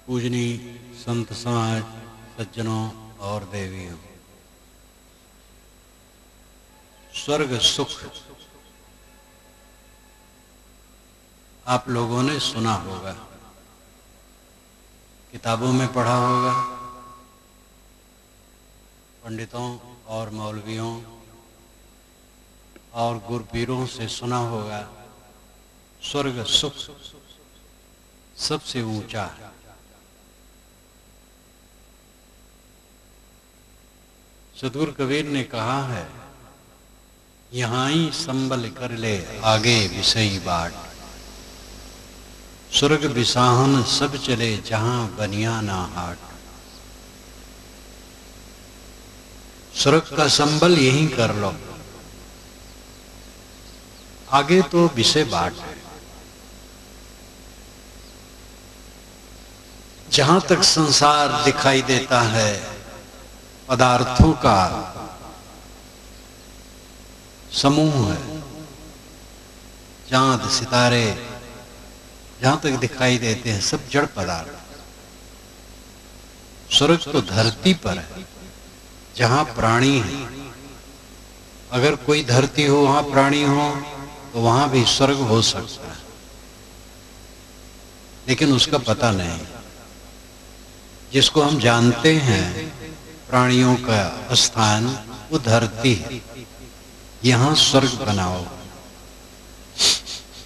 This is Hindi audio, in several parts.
पूजनीय संत समाज, सज्जनों और देवियों, स्वर्ग सुख आप लोगों ने सुना होगा, किताबों में पढ़ा होगा, पंडितों और मौलवियों और गुरपीरों से सुना होगा। स्वर्ग सुख सबसे ऊंचा है। सद्गुरु कबीर ने कहा है, यहाँ ही संबल कर ले आगे विषयी बाट, स्वर्ग बिसाहन सब चले जहां बनिया ना हाट। स्वर्ग का संबल यहीं कर लो, आगे तो विषय बाट है। जहां तक संसार दिखाई देता है, पदार्थों का समूह है, चांद सितारे जहां तक दिखाई देते हैं सब जड़ पदार्थ। स्वर्ग तो धरती पर है जहां प्राणी है। अगर कोई धरती हो वहां प्राणी हो तो वहां भी स्वर्ग हो सकता है, लेकिन उसका पता नहीं। जिसको हम जानते हैं प्राणियों का स्थान वो धरती है, यहां स्वर्ग बनाओ।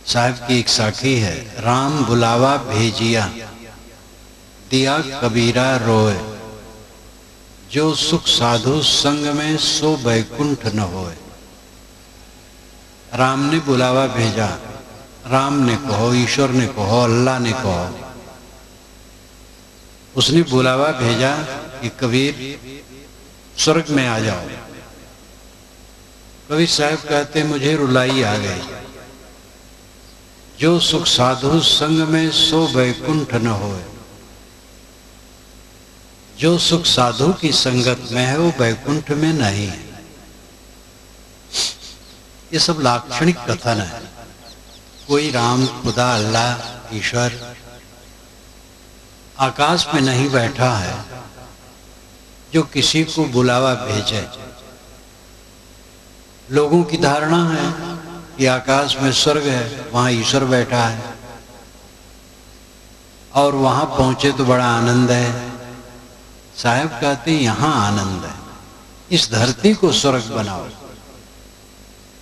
साहब की एक साखी है, राम बुलावा भेजिया दिया कबीरा रोए, जो सुख साधु संग में सो बैकुंठ न होए। राम ने बुलावा भेजा, राम ने कहो, ईश्वर ने कहो, अल्लाह ने कहो, उसने बुलावा भेजा कि कबीर स्वर्ग में आ जाओ। कबीर साहब कहते मुझे रुलाई आ गई, जो सुख साधु संग में सो बैकुंठ न होए। जो सुख साधु की संगत में है वो बैकुंठ में नहीं है। ये सब लाक्षणिक कथन है। कोई राम, खुदा, अल्लाह, ईश्वर आकाश में नहीं बैठा है जो किसी को बुलावा भेजे। लोगों की धारणा है कि आकाश में स्वर्ग है, वहां ईश्वर बैठा है और वहां पहुंचे तो बड़ा आनंद है। साहब कहते यहां आनंद है, इस धरती को स्वर्ग बनाओ,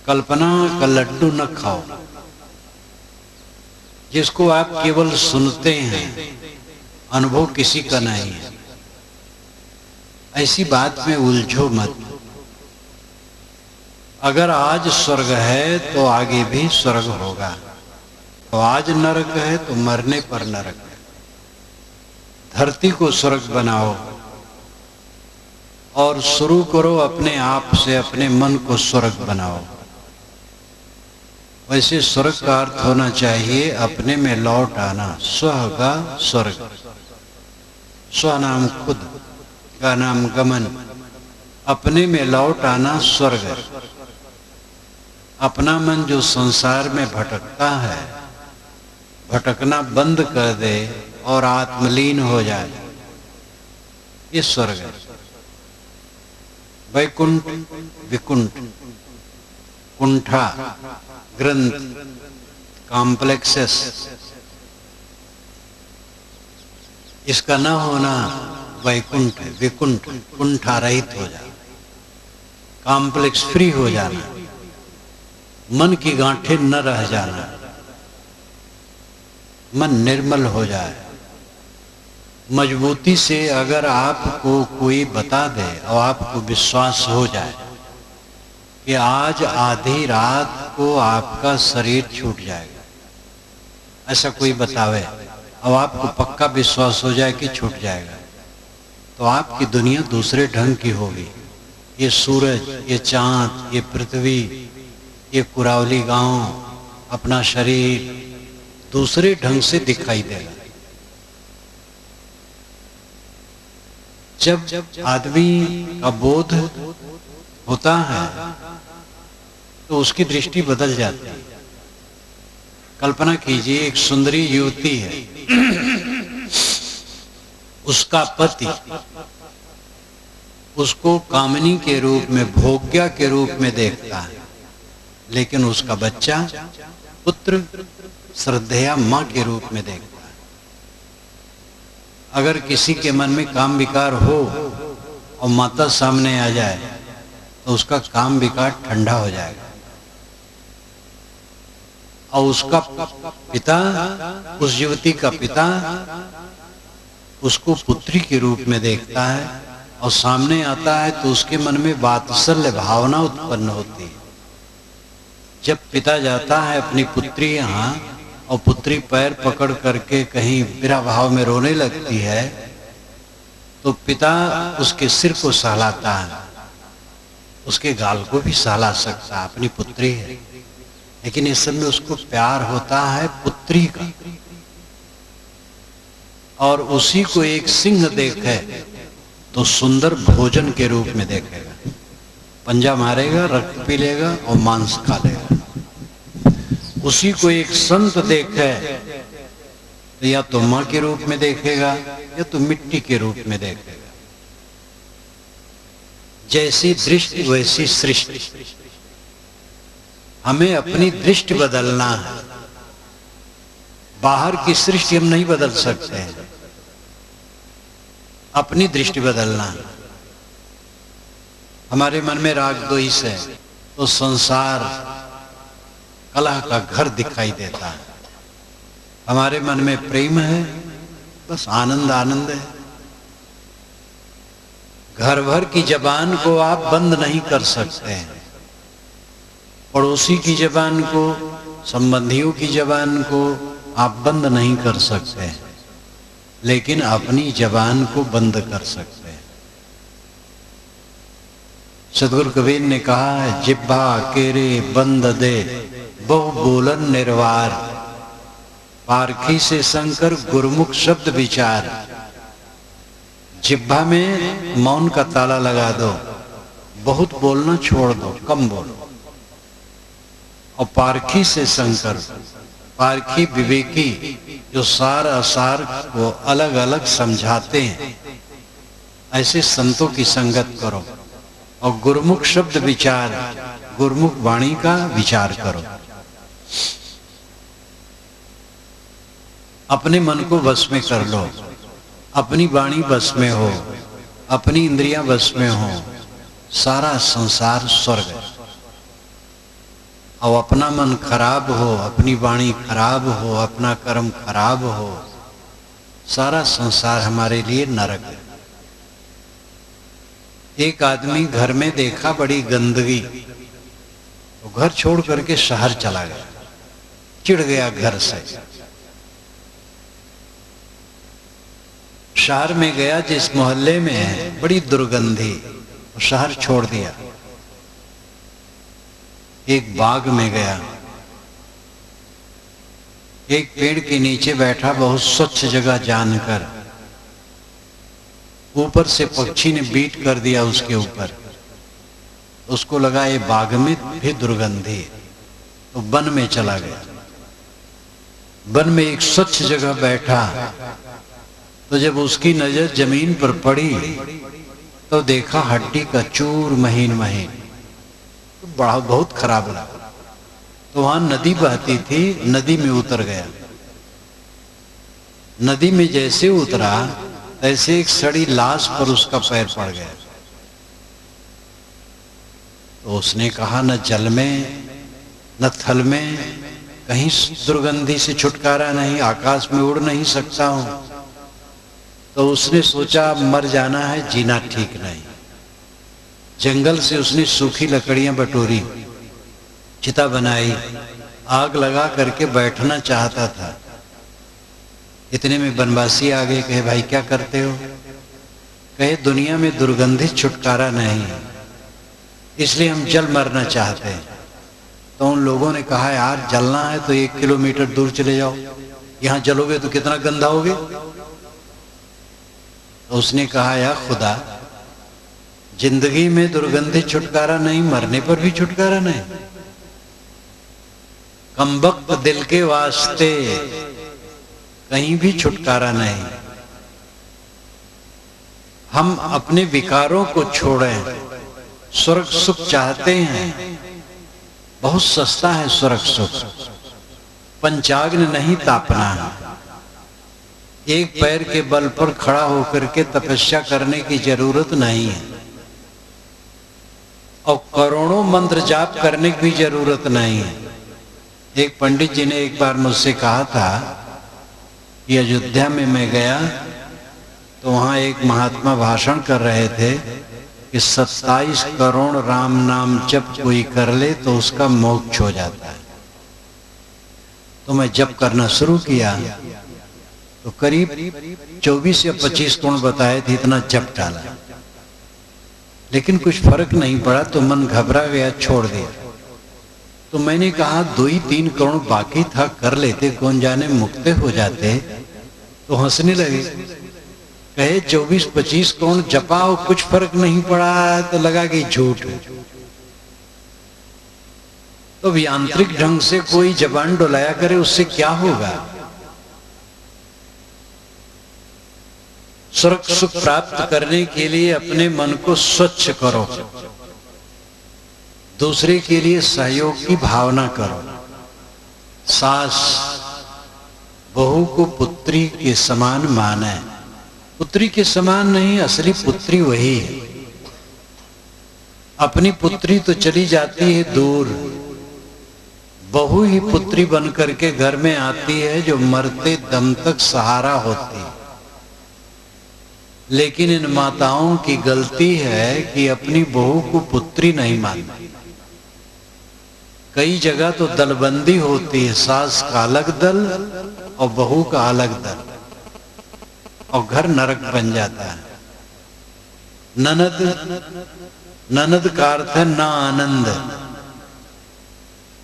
कल्पना का लड्डू न खाओ। जिसको आप केवल सुनते हैं, अनुभव किसी का नहीं है, ऐसी बात में उलझो मत। अगर आज स्वर्ग है तो आगे भी स्वर्ग होगा, तो आज नरक है तो मरने पर नरक है। धरती को स्वर्ग बनाओ और शुरू करो अपने आप से, अपने मन को स्वर्ग बनाओ। वैसे स्वर्ग का अर्थ होना चाहिए अपने में लौट आना, स्व का स्वर्ग। स्व नाम खुद का नाम गमन, अपने में लौट आना स्वर्ग। अपना मन जो संसार में भटकता है, भटकना बंद कर दे और आत्मलीन हो जाए, ये स्वर्ग है। वैकुंठ, विकुंठ, कुंठा, ग्रंथ, कॉम्प्लेक्सेस, इसका न होना वैकुंठ, विकुंठ, कुंठा रहित हो जाए, कॉम्प्लेक्स फ्री हो जाना, मन की गांठें न रह जाना, मन निर्मल हो जाए। मजबूती से अगर आपको कोई बता दे और आपको विश्वास हो जाए कि आज आधी रात को आपका शरीर छूट जाएगा, ऐसा कोई बतावे और आपको पक्का विश्वास हो जाए कि छूट जाएगा, तो आपकी दुनिया दूसरे ढंग की होगी। ये सूरज, ये चांद, ये पृथ्वी, ये कुरावली गांव, अपना शरीर दूसरे ढंग से दिखाई देगा। जब आदमी का बोध होता है तो उसकी दृष्टि बदल जाती है। कल्पना कीजिए एक सुंदरी युवती है, उसका पति उसको कामनी के रूप में, भोग्या के रूप में देखता है, लेकिन उसका बच्चा, पुत्र, श्रद्धेया मां के रूप में देखता है। अगर किसी के मन में काम विकार हो और माता सामने आ जाए तो उसका काम विकार ठंडा हो जाएगा, और उसका पिता, उस युवती का पिता उसको पुत्री के रूप में देखता है और सामने आता है तो उसके मन में वात्सल्य भावना उत्पन्न होती है। जब पिता जाता है अपनी पुत्री यहाँ और पुत्री पैर पकड़ करके कहीं विरह भाव में रोने लगती है तो पिता उसके सिर को सहलाता है, उसके गाल को भी सहला सकता है, अपनी पुत्री है, लेकिन इस सब में उसको प्यार होता है पुत्री का। और उसी को एक सिंह देखे तो सुंदर भोजन के रूप में देखेगा, पंजा मारेगा, रक्त पी लेगा और मांस खा लेगा। उसी को एक संत देखे तो या तो मां के रूप में देखेगा या तो मिट्टी के रूप में देखेगा। जैसी दृष्टि वैसी सृष्टि। हमें अपनी दृष्टि बदलना है, बाहर की सृष्टि हम नहीं बदल सकते हैं, अपनी दृष्टि बदलना है। हमारे मन में राग द्वेष है तो संसार कलह का घर दिखाई देता है। हमारे मन में प्रेम है, बस आनंद आनंद है। घर भर की जबान को आप बंद नहीं कर सकते हैं, पड़ोसी की जबान को, संबंधियों की जबान को आप बंद नहीं कर सकते हैं, लेकिन अपनी जबान को बंद कर सकते हैं। सदगुरु कबीर ने कहा है, जिब्बा केरे बंद दे बहु बोलन निर्वार, पारखी से शंकर गुरुमुख शब्द विचार। जिब्बा में मौन का ताला लगा दो, बहुत बोलना छोड़ दो, कम बोलो। और पारखी से शंकर, पारखी विवेकी जो सार असार को अलग अलग समझाते हैं, ऐसे संतों की संगत करो। और गुरुमुख शब्द विचार, गुरुमुख वाणी का विचार करो। अपने मन को वश में कर लो, अपनी वाणी वश में हो, अपनी इंद्रियां वश में हो, सारा संसार स्वर्ग है। और अपना मन खराब हो, अपनी वाणी खराब हो, अपना कर्म खराब हो, सारा संसार हमारे लिए नरक है। एक आदमी घर में देखा बड़ी गंदगी, तो घर छोड़ करके शहर चला गया, चिढ़ गया घर से। शहर में गया, जिस मोहल्ले में है बड़ी दुर्गंधी, तो शहर छोड़ दिया। एक बाग में गया, एक पेड़ के नीचे बैठा, बहुत स्वच्छ जगह जानकर। ऊपर से पक्षी ने बीट कर दिया उसके ऊपर, उसको लगा ये बाग में भी दुर्गंधी है, तो वन में चला गया। वन में एक स्वच्छ जगह बैठा, तो जब उसकी नजर जमीन पर पड़ी तो देखा हड्डी का चूर महीन महीन, तो बड़ा बहुत खराब लगा। तो वहां नदी बहती थी, नदी में उतर गया। नदी में जैसे उतरा तैसे एक सड़ी लाश पर उसका पैर पड़ गया। तो उसने कहा, न जल में न थल में कहीं दुर्गंधी से छुटकारा नहीं, आकाश में उड़ नहीं सकता हूं। तो उसने सोचा मर जाना है, जीना ठीक नहीं। जंगल से उसने सूखी लकड़ियां बटोरी, चिता बनाई, आग लगा करके बैठना चाहता था। इतने में बनवासी आ गए, कहे भाई क्या करते हो? कहे दुनिया में दुर्गंधित छुटकारा नहीं, इसलिए हम जल मरना चाहते हैं। तो उन लोगों ने कहा, यार जलना है तो 1 किलोमीटर दूर चले जाओ, यहां जलोगे तो कितना गंदा होगे। तो उसने कहा, या खुदा, जिंदगी में दुर्गंधित छुटकारा नहीं, मरने पर भी छुटकारा नहीं। कमबख्त दिल के वास्ते कहीं भी छुटकारा नहीं। हम अपने विकारों को छोड़ें, स्वर्ग सुख चाहते हैं। बहुत सस्ता है स्वर्ग सुख, पंचाग्नि नहीं तापना है। एक पैर के बल पर खड़ा होकर के तपस्या करने की जरूरत नहीं है, और करोड़ों मंत्र जाप करने की भी जरूरत नहीं है। एक पंडित जी ने एक बार मुझसे कहा था कि अयोध्या में मैं गया तो वहां एक महात्मा भाषण कर रहे थे कि 27 करोड़ राम नाम जप कोई कर ले तो उसका मोक्ष हो जाता है। तो मैं जप करना शुरू किया तो करीब 24 या 25 करोड़ बताए थे, इतना जप डाला, लेकिन कुछ फर्क नहीं पड़ा। तो मन घबरा गया, छोड़ दिया। तो मैंने कहा 2-3 करोड़ बाकी था, कर लेते, कौन जाने मुक्त हो जाते। तो हंसने लगे, कहे 24-25 करोड़ जपाओ कुछ फर्क नहीं पड़ा। तो लगा कि झूठ। तो यांत्रिक ढंग से कोई जबान डोलाया करे, उससे क्या होगा? स्वर्ग सुख प्राप्त करने के लिए अपने मन को स्वच्छ करो, दूसरे के लिए सहयोग की भावना करो। सास बहू को पुत्री के समान माने, पुत्री के समान नहीं, असली पुत्री वही है। अपनी पुत्री तो चली जाती है दूर, बहू ही पुत्री बन करके घर में आती है जो मरते दम तक सहारा होती है। लेकिन इन माताओं की गलती है कि अपनी बहू को पुत्री नहीं मानती। कई जगह तो दलबंदी होती है, सास का अलग दल और बहू का अलग दल, और घर नरक बन जाता है। ननद का अर्थ है ना आनंद।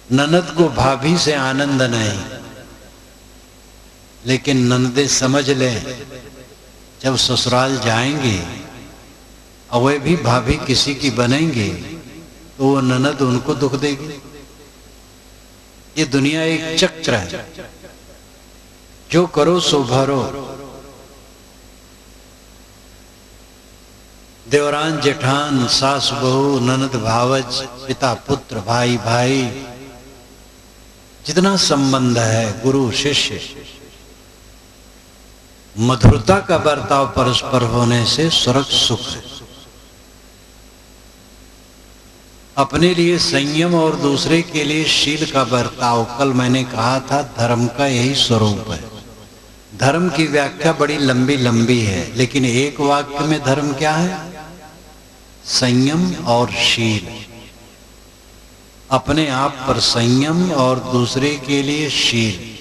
ननद को भाभी से आनंद नहीं, लेकिन ननदे समझ ले जब ससुराल जाएंगे और वे भी भाभी किसी की बनेंगे तो वो ननद उनको दुख देगी। ये दुनिया एक चक्र है, जो करो सो भरो। देवरान जेठान, सास बहू, ननद भावज, पिता पुत्र, भाई भाई, जितना संबंध है, गुरु शिष्य, मधुरता का बर्ताव परस्पर होने से स्वर्ग सुख है। अपने लिए संयम और दूसरे के लिए शील का बर्ताव। कल मैंने कहा था धर्म का यही स्वरूप है। धर्म की व्याख्या बड़ी लंबी लंबी है, लेकिन एक वाक्य में धर्म क्या है? संयम और शील। अपने आप पर संयम और दूसरे के लिए शील।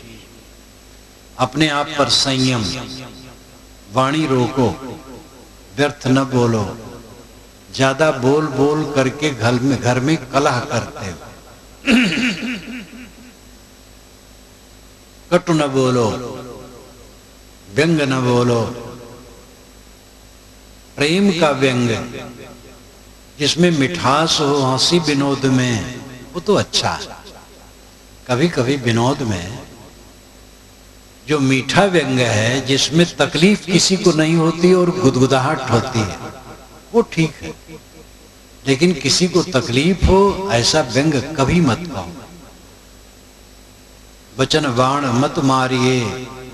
अपने आप पर संयम, वाणी रोको, व्यर्थ न बोलो। ज्यादा बोल बोल करके घर में कलह करते हो। कटु न बोलो, व्यंग न बोलो। प्रेम का व्यंग जिसमें मिठास हो, हंसी विनोद में, वो तो अच्छा है। कभी कभी विनोद में जो मीठा व्यंग है, जिसमें तकलीफ किसी को नहीं होती और गुदगुदाहट होती है, वो ठीक है। लेकिन किसी को तकलीफ हो ऐसा व्यंग कभी मत कहो। वचन बाण मत मारिए,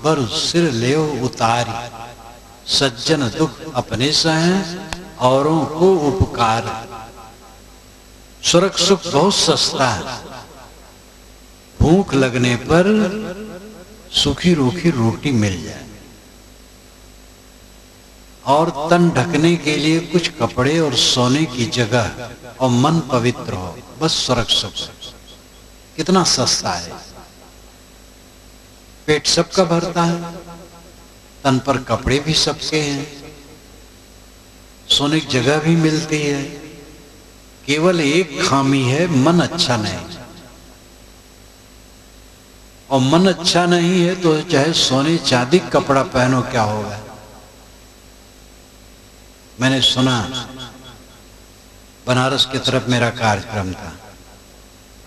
बर सिर लेओ उतारी। सज्जन दुख अपने सहें, औरों को उपकार। स्वर्ग सुख बहुत सस्ता है। भूख लगने पर सूखी रूखी रोटी मिल जाए और तन ढकने के लिए कुछ कपड़े और सोने की जगह और मन पवित्र हो, बस स्वर्ग सुख। कितना सस्ता है। पेट सबका भरता है, तन पर कपड़े भी सबके हैं, सोने की जगह भी मिलती है। केवल एक खामी है, मन अच्छा नहीं। और मन अच्छा नहीं है तो चाहे सोने चांदी कपड़ा पहनो, क्या होगा? मैंने सुना, बनारस की तरफ मेरा कार्यक्रम था।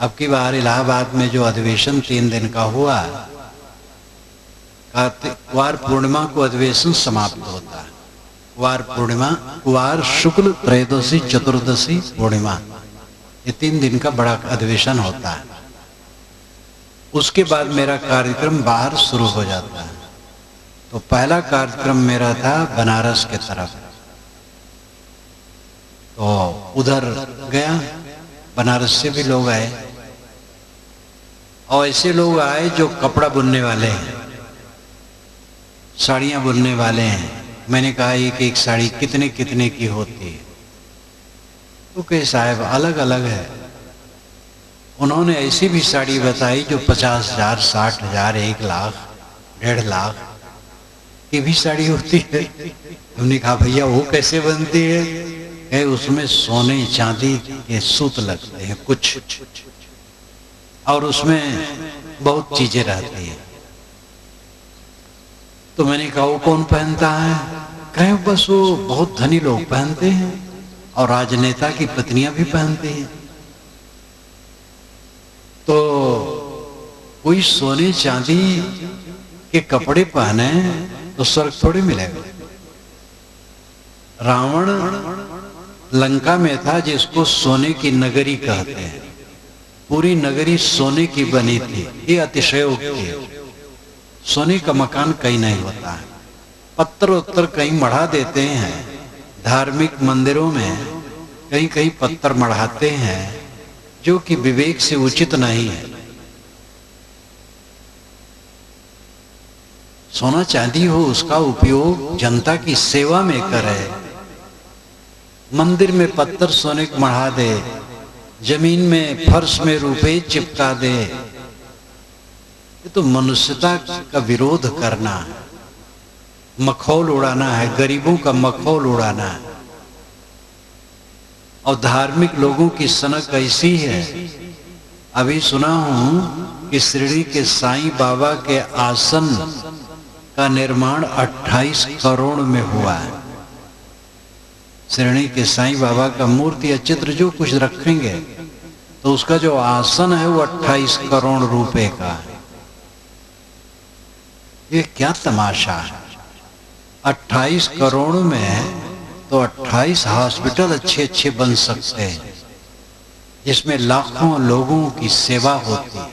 अब की बार इलाहाबाद में जो अधिवेशन 3 दिन का हुआ, कार्तिक वार पूर्णिमा को अधिवेशन समाप्त होता है। कुवार पूर्णिमा, कुवार शुक्ल त्रयोदशी चतुर्दशी पूर्णिमा, ये 3 दिन का बड़ा अधिवेशन होता है। उसके बाद मेरा कार्यक्रम बाहर शुरू हो जाता है। तो पहला कार्यक्रम मेरा था बनारस के तरफ, तो उधर गया, बनारस से भी लोग आए और ऐसे लोग आए जो कपड़ा बुनने वाले हैं, साड़ियाँ बुनने वाले हैं। मैंने कहा एक साड़ी कितने कितने की होती है? तो कहे साहब अलग अलग है। उन्होंने ऐसी भी साड़ी बताई जो 50,000, 60,000, 1 लाख, 1.5 लाख की भी साड़ी होती है। हमने कहा भैया वो कैसे बनती है? कहे उसमें सोने चांदी के सूत लगते हैं कुछ, और उसमें बहुत चीजें रहती हैं। तो मैंने कहा वो कौन पहनता है? कहे बस वो बहुत धनी लोग पहनते हैं और राजनेता की पत्नियां भी पहनती हैं। तो कोई सोने चांदी के कपड़े पहने तो स्वर्ग थोड़ी मिलेगा। रावण लंका में था जिसको सोने की नगरी कहते हैं, पूरी नगरी सोने की बनी थी। ये अतिशयोक्ति है। सोने का मकान कहीं नहीं होता है, पत्थर उत्तर कहीं मढ़ा देते हैं, धार्मिक मंदिरों में कहीं कहीं पत्थर मढ़ाते हैं जो कि विवेक से उचित नहीं है। सोना चांदी हो उसका उपयोग जनता की सेवा में करे। मंदिर में पत्थर सोने को मढ़ा दे, जमीन में फर्श में रुपए चिपका दे, ये तो मनुष्यता का विरोध करना है, मखौल उड़ाना है, गरीबों का मखौल उड़ाना है। और धार्मिक लोगों की सनक ऐसी है। अभी सुना हूं कि शिरडी के साईं बाबा के आसन का निर्माण 28 करोड़ में हुआ है। शिरडी के साईं बाबा का मूर्ति या चित्र जो कुछ रखेंगे तो उसका जो आसन है वो 28 करोड़ रुपए का है। ये क्या तमाशा है? 28 करोड़ में तो 28 हॉस्पिटल अच्छे अच्छे बन सकते हैं जिसमें लाखों लोगों की सेवा होती है।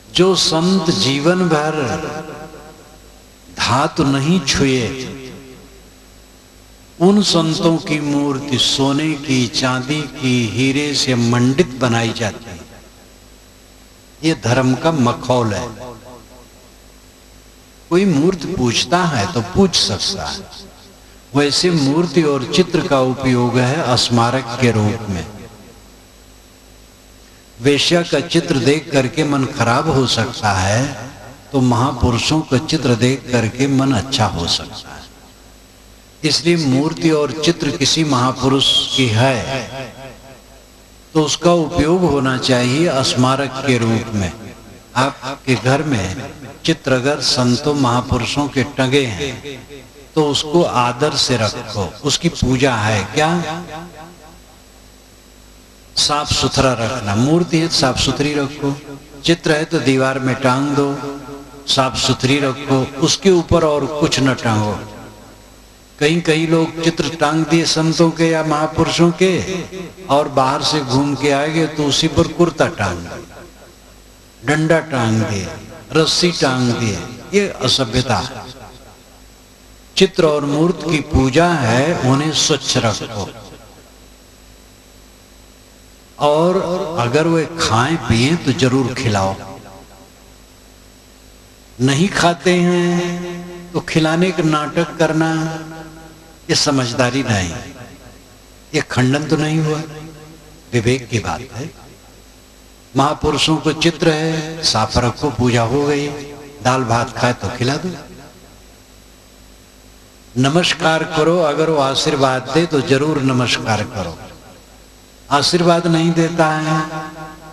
जो संत जीवन भर धातु नहीं छुए, उन संतों की मूर्ति सोने की, चांदी की, हीरे से मंडित बनाई जाती है। ये धर्म का मखौल है। कोई मूर्ति पूछता है तो पूछ सकता है, वैसे मूर्ति और चित्र का उपयोग है स्मारक के रूप में। वेश्या का चित्र देख करके मन खराब हो सकता है, तो महापुरुषों का चित्र देख करके मन अच्छा हो सकता है। इसलिए मूर्ति और चित्र किसी महापुरुष की है तो उसका उपयोग होना चाहिए स्मारक के रूप में। आपके घर में चित्र अगर संतों महापुरुषों के टंगे हैं तो उसको आदर से रखो, उसकी पूजा है। क्या? साफ सुथरा रखना। मूर्ति है तो साफ सुथरी रखो, चित्र है तो दीवार में टांग दो, साफ सुथरी रखो, उसके ऊपर और कुछ न टांगो। कहीं कहीं लोग चित्र टांग दिए संतों के या महापुरुषों के और बाहर से घूम के आ गए तो उसी पर कुर्ता टांग दिए, डंडा टांग दिए, रस्सी टांग दिए। ये असभ्यता है। चित्र और मूर्ति की पूजा है, उन्हें स्वच्छ रखो। और अगर वे खाएं पिए तो जरूर खिलाओ। नहीं खाते हैं तो खिलाने का नाटक करना, ये समझदारी नहीं, ये खंडन तो नहीं हुआ, विवेक की बात है। महापुरुषों को चित्र है, साफ रखो, पूजा हो गई। दाल भात खाए तो खिला दो। नमस्कार करो, अगर वो आशीर्वाद दे तो जरूर नमस्कार करो। आशीर्वाद नहीं देता है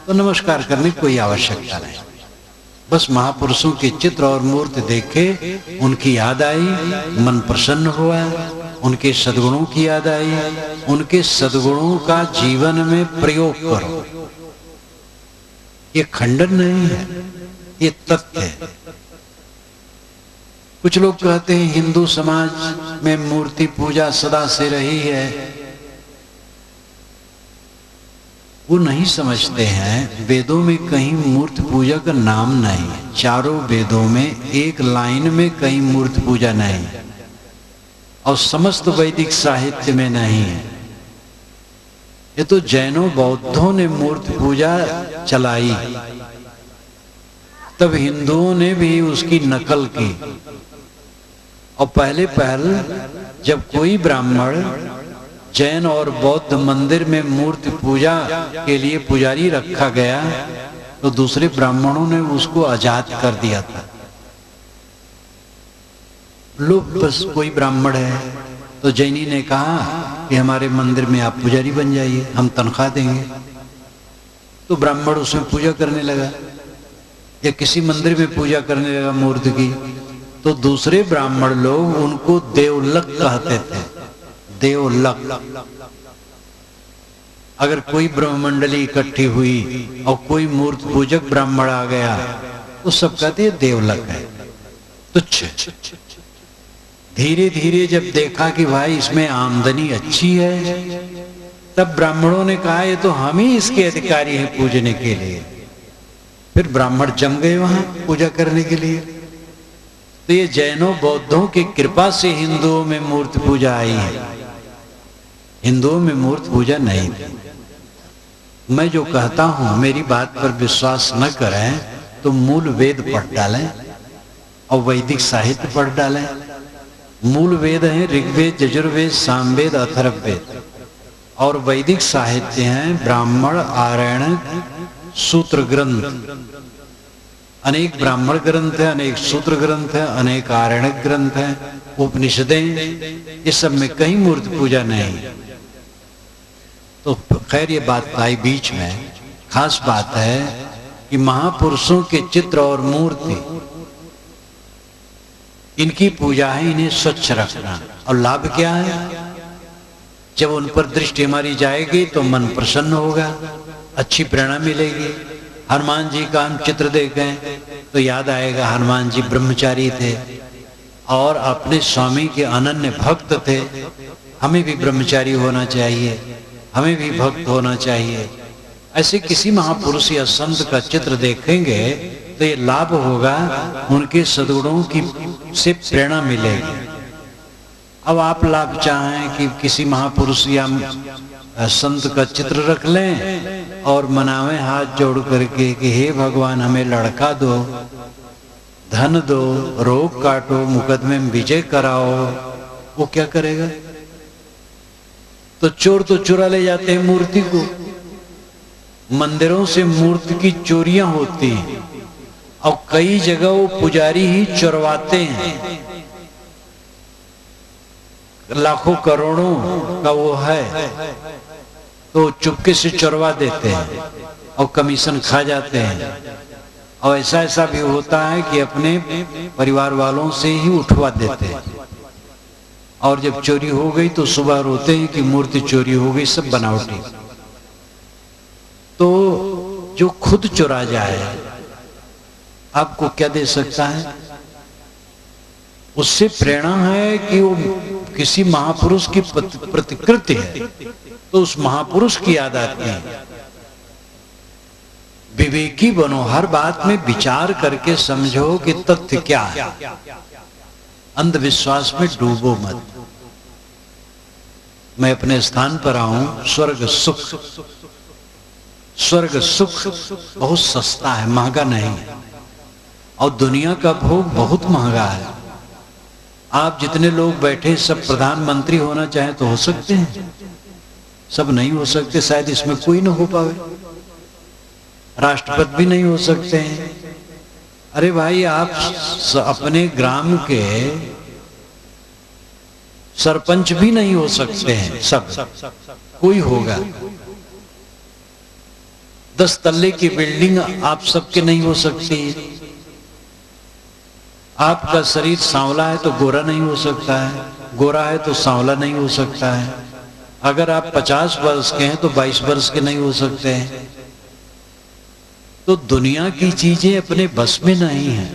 तो नमस्कार करने की कोई आवश्यकता नहीं। बस महापुरुषों के चित्र और मूर्ति देखे, उनकी याद आई, मन प्रसन्न हुआ, उनके सद्गुणों की याद आई, उनके सद्गुणों का जीवन में प्रयोग करो। ये खंडन नहीं है, ये तथ्य है। कुछ लोग कहते हैं हिंदू समाज में मूर्ति पूजा सदा से रही है। वो नहीं समझते हैं, वेदों में कहीं मूर्ति पूजा का नाम नहीं है। चारों वेदों में एक लाइन में कहीं मूर्ति पूजा नहीं है, और समस्त वैदिक साहित्य में नहीं है। ये तो जैनों बौद्धों ने मूर्ति पूजा चलाई, तब हिंदुओं ने भी उसकी नकल की। और पहले जब कोई ब्राह्मण जैन और बौद्ध मंदिर में मूर्ति पूजा के लिए पुजारी रखा गया, तो दूसरे ब्राह्मणों ने उसको आजाद कर दिया था। लोग बस कोई ब्राह्मण है तो जैनी ने कहा कि हमारे मंदिर में आप पुजारी बन जाइए, हम तनख्वाह देंगे। तो ब्राह्मण उसमें पूजा करने लगा, या किसी मंदिर में पूजा करने लगा मूर्ति की, तो दूसरे ब्राह्मण लोग उनको देवलक कहते थे। देवलक। अगर कोई ब्रह्मंडली इकट्ठी हुई और कोई मूर्ति पूजक ब्राह्मण आ गया तो सब कहते हैं देवलक है, तुच्छ। धीरे धीरे जब देखा कि भाई इसमें आमदनी अच्छी है, तब ब्राह्मणों ने कहा ये तो हम ही इसके अधिकारी हैं पूजने के लिए। फिर ब्राह्मण जम गए वहां पूजा करने के लिए। तो ये जैनों बौद्धों की कृपा से हिंदुओं में मूर्ति पूजा आई है, हिंदुओं में मूर्ति पूजा नहीं थी। मैं जो कहता हूं मेरी बात पर विश्वास न करें तो मूल वेद पढ़ डालें और वैदिक साहित्य पढ़ डालें। मूल वेद हैं ऋग्वेद, यजुर्वेद, सामवेद, अथर्ववेद, और वैदिक साहित्य हैं ब्राह्मण, आरण्यक, सूत्र ग्रंथ। अनेक ब्राह्मण ग्रंथ है, अनेक सूत्र ग्रंथ है, अनेक आरण्यक ग्रंथ है, उपनिषदें। इस सब में कहीं मूर्ति पूजा नहीं। तो खैर ये बात आई बीच में। खास बात है कि महापुरुषों के चित्र और मूर्ति, इनकी पूजा है, इन्हें स्वच्छ रखना। और लाभ क्या है? जब उन पर दृष्टि हमारी जाएगी तो मन प्रसन्न होगा, अच्छी प्रेरणा मिलेगी। हनुमान जी का हम चित्र देखें तो याद आएगा हनुमान जी ब्रह्मचारी थे और अपने स्वामी के अनन्य भक्त थे। हमें भी ब्रह्मचारी होना चाहिए, हमें भी भक्त होना चाहिए। ऐसे किसी महापुरुष या संत का चित्र देखेंगे तो ये लाभ होगा, उनके सद्गुणों की से प्रेरणा मिलेगी। अब आप लाभ चाहें कि किसी महापुरुष या संत का चित्र रख लें और मनावें हाथ जोड़ करके कि हे भगवान हमें लड़का दो, धन दो, रोग काटो, मुकदमे में विजय कराओ, वो क्या करेगा? तो चोर तो चुरा ले जाते हैं मूर्ति को। मंदिरों से मूर्ति की चोरियां होती हैं और कई जगह वो पुजारी ही चुरवाते हैं। लाखों करोड़ों का वो है तो चुपके से चुरवा देते हैं और कमीशन खा जाते हैं। और ऐसा भी होता है कि अपने परिवार वालों से ही उठवा देते हैं, और जब चोरी हो गई तो सुबह रोते हैं कि मूर्ति चोरी हो गई, सब बनावटी। तो जो खुद चुरा जाए आपको क्या दे सकता है? उससे प्रेरणा है कि वो किसी महापुरुष की प्रतिकृति है तो उस महापुरुष की याद आती है। विवेकी बनो, हर बात में विचार करके समझो कि तथ्य क्या है। अंधविश्वास में डूबो मत। मैं अपने स्थान पर आऊं, स्वर्ग सुख। स्वर्ग सुख बहुत सस्ता है, महंगा नहीं है, और दुनिया का भोग बहुत महंगा है। आप जितने लोग बैठे सब प्रधानमंत्री होना चाहें तो हो सकते हैं, सब नहीं हो सकते। शायद इसमें कोई ना हो पावे, राष्ट्रपति भी नहीं हो सकते हैं। अरे भाई आप अपने ग्राम के सरपंच भी नहीं हो सकते हैं, सब कोई होगा। 10 तल्ले की बिल्डिंग आप सबके नहीं हो सकती। आपका शरीर सांवला है तो गोरा नहीं हो सकता है, गोरा है तो सांवला नहीं हो सकता है। अगर आप 50 वर्ष के हैं तो 22 वर्ष के नहीं हो सकते हैं। तो दुनिया की चीजें अपने बस में नहीं है।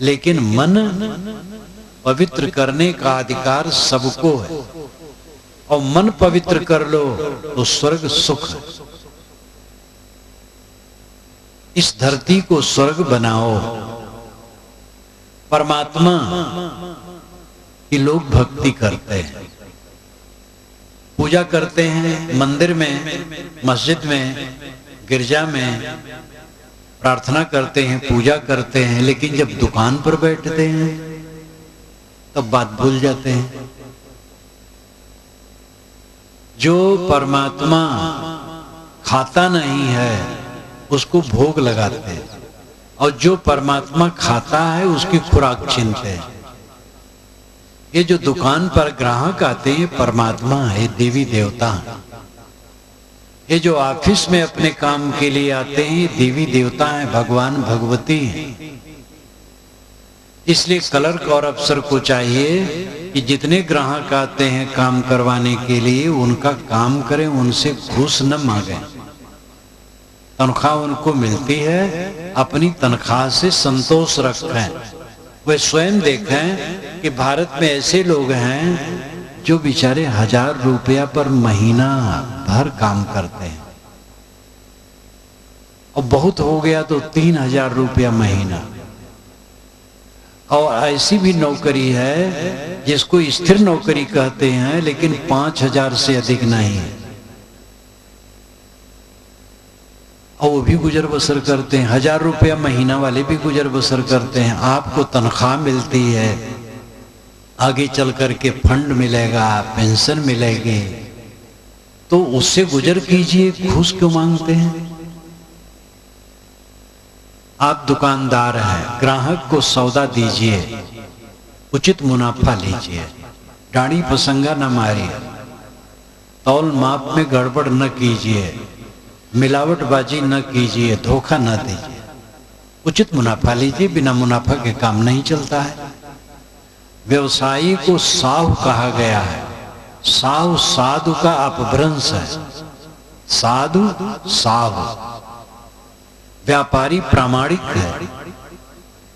लेकिन मन पवित्र करने का अधिकार सबको है, और मन पवित्र कर लो तो स्वर्ग सुख है। इस धरती को स्वर्ग बनाओ। परमात्मा की लोग भक्ति करते हैं, पूजा करते हैं, मंदिर में, मस्जिद में, गिरजा में प्रार्थना करते हैं, पूजा करते हैं, लेकिन जब दुकान पर बैठते हैं तब बात भूल जाते हैं। जो परमात्मा खाता नहीं है उसको भोग लगाते हैं, और जो परमात्मा खाता है उसकी खुराक छीनते हैं। ये जो दुकान पर ग्राहक आते हैं परमात्मा है, देवी देवता है। ये जो ऑफिस में अपने काम के लिए आते हैं देवी देवता हैं, भगवान भगवती हैं। इसलिए क्लर्क और अफसर को चाहिए कि जितने ग्राहक आते हैं काम करवाने के लिए उनका काम करें, उनसे घूस न मांगे। तनख्वाह उनको मिलती है, अपनी तनख्वाह से संतोष रखें। वे स्वयं देखें कि भारत में ऐसे लोग हैं जो बेचारे 1000 रुपया पर महीना भर काम करते हैं, और बहुत हो गया तो 3000 रुपया महीना। और ऐसी भी नौकरी है जिसको स्थिर नौकरी कहते हैं, लेकिन 5000 से अधिक नहीं है, और वो भी गुजर बसर करते हैं। 1000 रुपया महीना वाले भी गुजर बसर करते हैं। आपको तनख्वाह मिलती है, आगे चल करके फंड मिलेगा, पेंशन मिलेगी, तो उससे गुजर कीजिए, घूस क्यों मांगते हैं? आप दुकानदार हैं, ग्राहक को सौदा दीजिए, उचित मुनाफा लीजिए, डाणी पसंगा न मारिए, तौल माप में गड़बड़ न कीजिए, मिलावटबाजी न कीजिए, धोखा न दीजिए, उचित मुनाफा लीजिए। बिना मुनाफा के काम नहीं चलता है। व्यवसायी को साहू कहा गया है। साहू साधु का अपभ्रंश है। साधु साहू, व्यापारी प्रामाणिक है,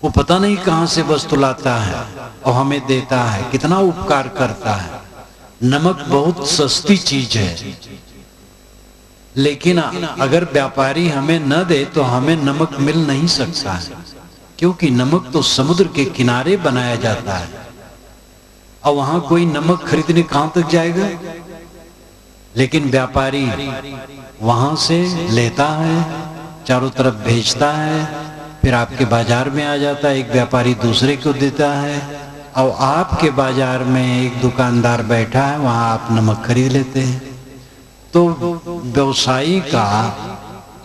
वो पता नहीं कहां से वस्तु लाता है और हमें देता है, कितना उपकार करता है। नमक बहुत सस्ती चीज है, लेकिन अगर व्यापारी हमें न दे तो हमें नमक मिल नहीं सकता है, क्योंकि नमक तो समुद्र के किनारे बनाया जाता है, और वहां कोई नमक खरीदने कहां तक जाएगा। लेकिन व्यापारी वहां से लेता है, चारों तरफ भेजता है, फिर आपके बाजार में आ जाता है, एक व्यापारी दूसरे को देता है, और आपके बाजार में एक दुकानदार बैठा है, वहां आप नमक खरीद लेते हैं। तो व्यवसायी का,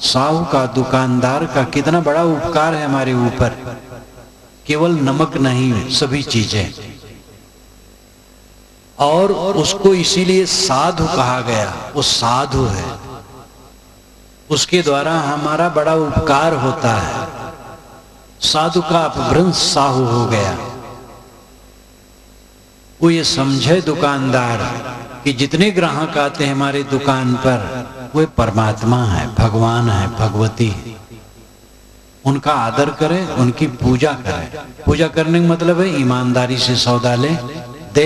साहू का, दुकानदार का कितना बड़ा उपकार है हमारे ऊपर। केवल नमक नहीं, सभी चीजें। और उसको इसीलिए साधु कहा गया, वो साधु है, उसके द्वारा हमारा बड़ा उपकार होता है। साधु का अपभ्रंश साहू हो गया। वो ये समझे दुकानदार कि जितने ग्राहक आते हैं हमारे दुकान पर वे परमात्मा है, भगवान है, भगवती है। उनका आदर करें, उनकी पूजा करें। पूजा करने का मतलब है ईमानदारी से सौदा ले दे।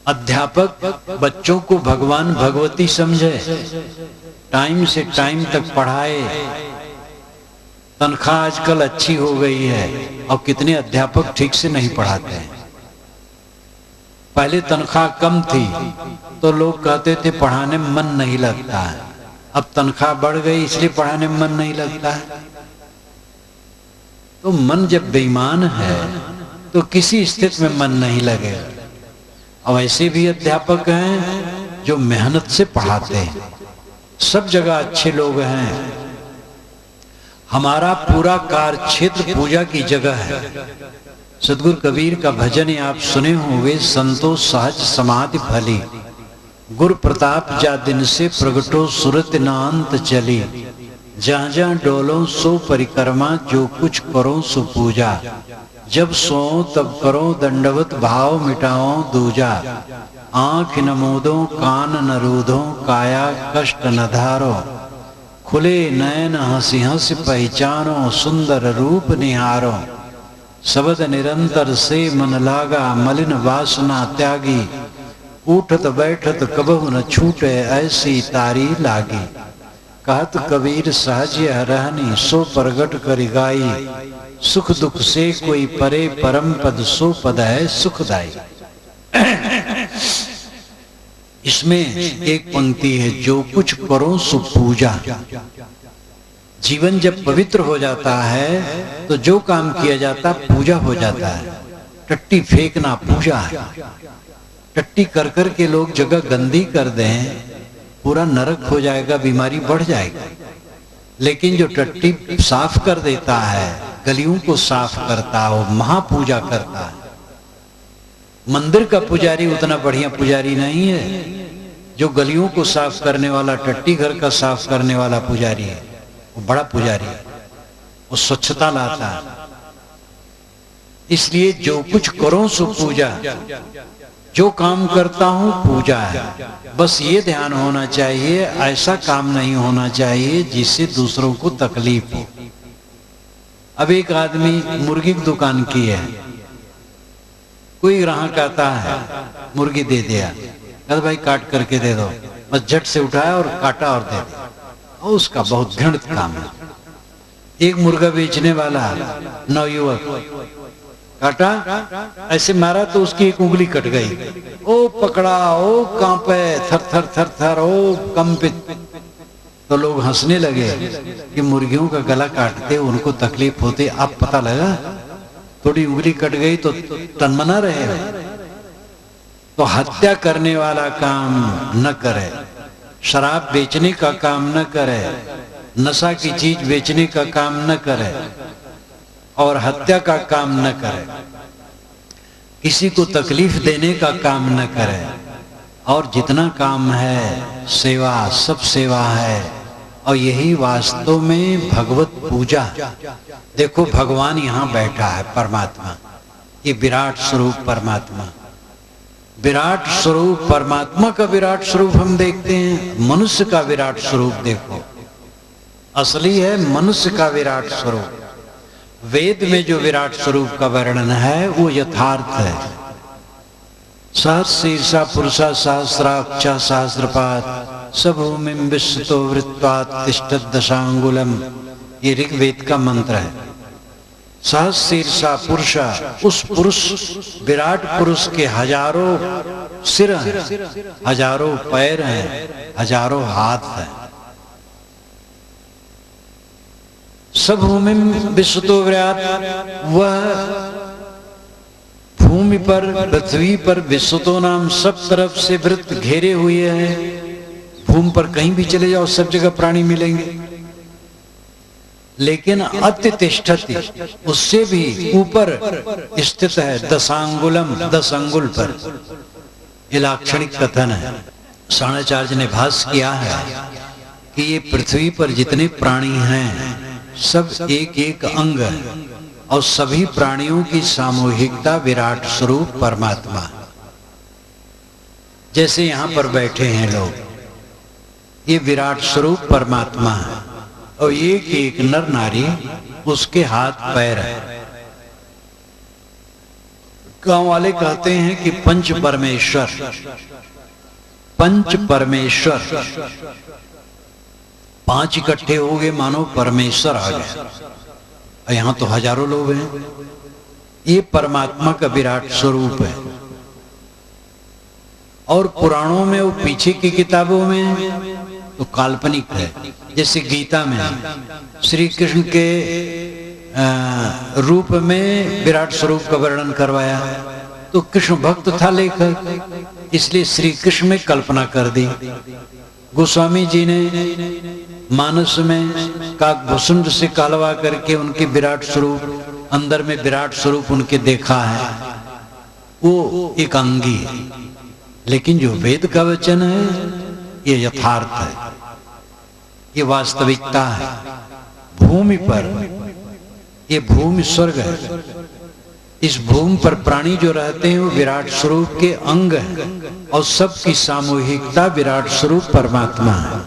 अध्यापक बच्चों को भगवान भगवती समझे, टाइम से टाइम तक पढ़ाए। तनख्वाह आजकल अच्छी हो गई है, और कितने अध्यापक ठीक से नहीं पढ़ाते हैं। पहले तनख्वाह कम थी तो लोग कहते थे पढ़ाने में मन नहीं लगता है, अब तनख्वाह बढ़ गई इसलिए पढ़ाने में मन नहीं लगता है। तो मन जब बेईमान है तो किसी स्थिति में मन नहीं लगेगा। और ऐसे भी अध्यापक हैं जो मेहनत से पढ़ाते हैं, सब जगह अच्छे लोग हैं। हमारा पूरा कार्य क्षेत्र पूजा की जगह है। सदगुरु कबीर का भजन आप सुने होंगे, संतोष सहज समाधि फली, गुरु प्रताप जा दिन से प्रगटो सुरत नांत चली, जहाँ जहाँ डोलो सो परिक्रमा, जो कुछ करो सो पूजा, जब सो तब करो दंडवत भाव मिटाओ दूजा, आंख न मूदो कान न रूधो, काया कष्ट न धारो, खुले नयन हंसी हंस पहचानो, सुंदर रूप निहारो, शब्द निरंतर से मन लागा, मलिन वासना त्यागी, उठत बैठत कबहु न छूटे, ऐसी तारी लागी। कहत कबीर सहज यह रहनी, सो प्रगट करि गाई, सुख दुख से कोई परे, परम पद सो पद है सुखदाई। इसमें एक पंक्ति है, जो कुछ करो सो पूजा। जीवन जब पवित्र हो जाता है तो जो काम किया जाता पूजा हो जाता है। टट्टी फेंकना पूजा है। टट्टी कर कर के लोग जगह गंदी कर दें, पूरा नरक हो जाएगा, बीमारी बढ़ जाएगी। लेकिन जो टट्टी साफ कर देता है, गलियों को साफ करता हो, महापूजा करता है। मंदिर का पुजारी उतना बढ़िया पुजारी नहीं है जो गलियों को साफ करने वाला, टट्टी घर का साफ करने वाला पुजारी है। वो बड़ा पुजारी है, वो स्वच्छता लाता है। इसलिए जो कुछ करो सो पूजा, जो काम करता हूं पूजा है। बस ये ध्यान होना चाहिए, ऐसा काम नहीं होना चाहिए जिससे दूसरों को तकलीफ हो। अब एक आदमी मुर्गी की दुकान की है, कोई ग्राहक आता है, मुर्गी दे दिया, कहता भाई काट करके दे दो, बस झट से उठाया और काटा और दे दिया। और उसका बहुत घृणित काम है। एक मुर्गा बेचने वाला नवयुवक काटा, ऐसे मारा तो उसकी एक उंगली कट गई। ओ पकड़ा, ओ कांपे, थर थर थर थर, ओ कंपित। तो लोग हंसने लगे कि मुर्गियों का गला काटते उनको तकलीफ होती, अब पता लगा थोड़ी उंगली कट गई तो तनमना रहे हो। तो हत्या करने वाला काम न करे, शराब बेचने का काम न करे, नशा की चीज बेचने का काम न करे और हत्या का काम न करे, किसी को तकलीफ देने का काम न करे। और जितना काम है सेवा, सब सेवा है। और यही वास्तव में भगवत पूजा। देखो भगवान यहां बैठा है, परमात्मा, ये विराट स्वरूप परमात्मा। विराट स्वरूप परमात्मा का विराट स्वरूप हम देखते हैं, मनुष्य का विराट स्वरूप देखो, असली है मनुष्य का विराट स्वरूप। वेद में जो विराट स्वरूप का वर्णन है वो यथार्थ है। सहस्रीर्षा पुरुषा सहस्राक्षा सहस्रपात सभूमिं विश्वतो वृत्वात् तिष्ठत् दशांगुलम, ये ऋग्वेद का मंत्र है। सहस्रीर्षा पुरुषा, उस पुरुष विराट पुरुष के हजारों सिर हैं, हजारों पैर हैं, हजारों हाथ हैं। सभूमिं विश्वतो विराट, वह भूमि पर, पृथ्वी पर, विश्वतो नाम सब तरफ से वृत्त घेरे हुए हैं। भूमि पर कहीं भी चले जाओ सब जगह प्राणी मिलेंगे। लेकिन अतिष्ठति, उससे भी ऊपर स्थित है, दशांगुलम, 10 अंगुल पर। ये लाक्षणिक कथन है। शाणाचार्य ने भाष्य किया है कि ये पृथ्वी पर जितने प्राणी हैं सब एक एक अंग है और सभी प्राणियों की सामूहिकता विराट स्वरूप परमात्मा। जैसे यहां पर बैठे हैं लोग, ये विराट स्वरूप परमात्मा है और एक एक नर नारी उसके हाथ पैर है। गांव वाले कहते हैं कि पंच परमेश्वर, पंच परमेश्वर, 5 इकट्ठे हो गए मानो परमेश्वर आ गए। और यहां तो हजारों लोग हैं। ये परमात्मा का विराट स्वरूप है। और पुराणों में, वो पीछे की किताबों में तो काल्पनिक है। जैसे गीता में श्री कृष्ण के रूप में विराट स्वरूप का वर्णन करवाया, तो कृष्ण भक्त था लेखक, इसलिए श्री कृष्ण में कल्पना कर दी। गोस्वामी जी ने मानस में काकभूषुंड से कालवा करके उनके विराट स्वरूप, अंदर में विराट स्वरूप उनके देखा है, वो एक अंगी है। लेकिन जो वेद का वचन है ये यथार्थ है, ये वास्तविकता है। भूमि पर, ये भूमि स्वर्ग है। इस भूमि पर प्राणी जो रहते हैं वो विराट स्वरूप के अंग हैं और सबकी सामूहिकता विराट स्वरूप परमात्मा है।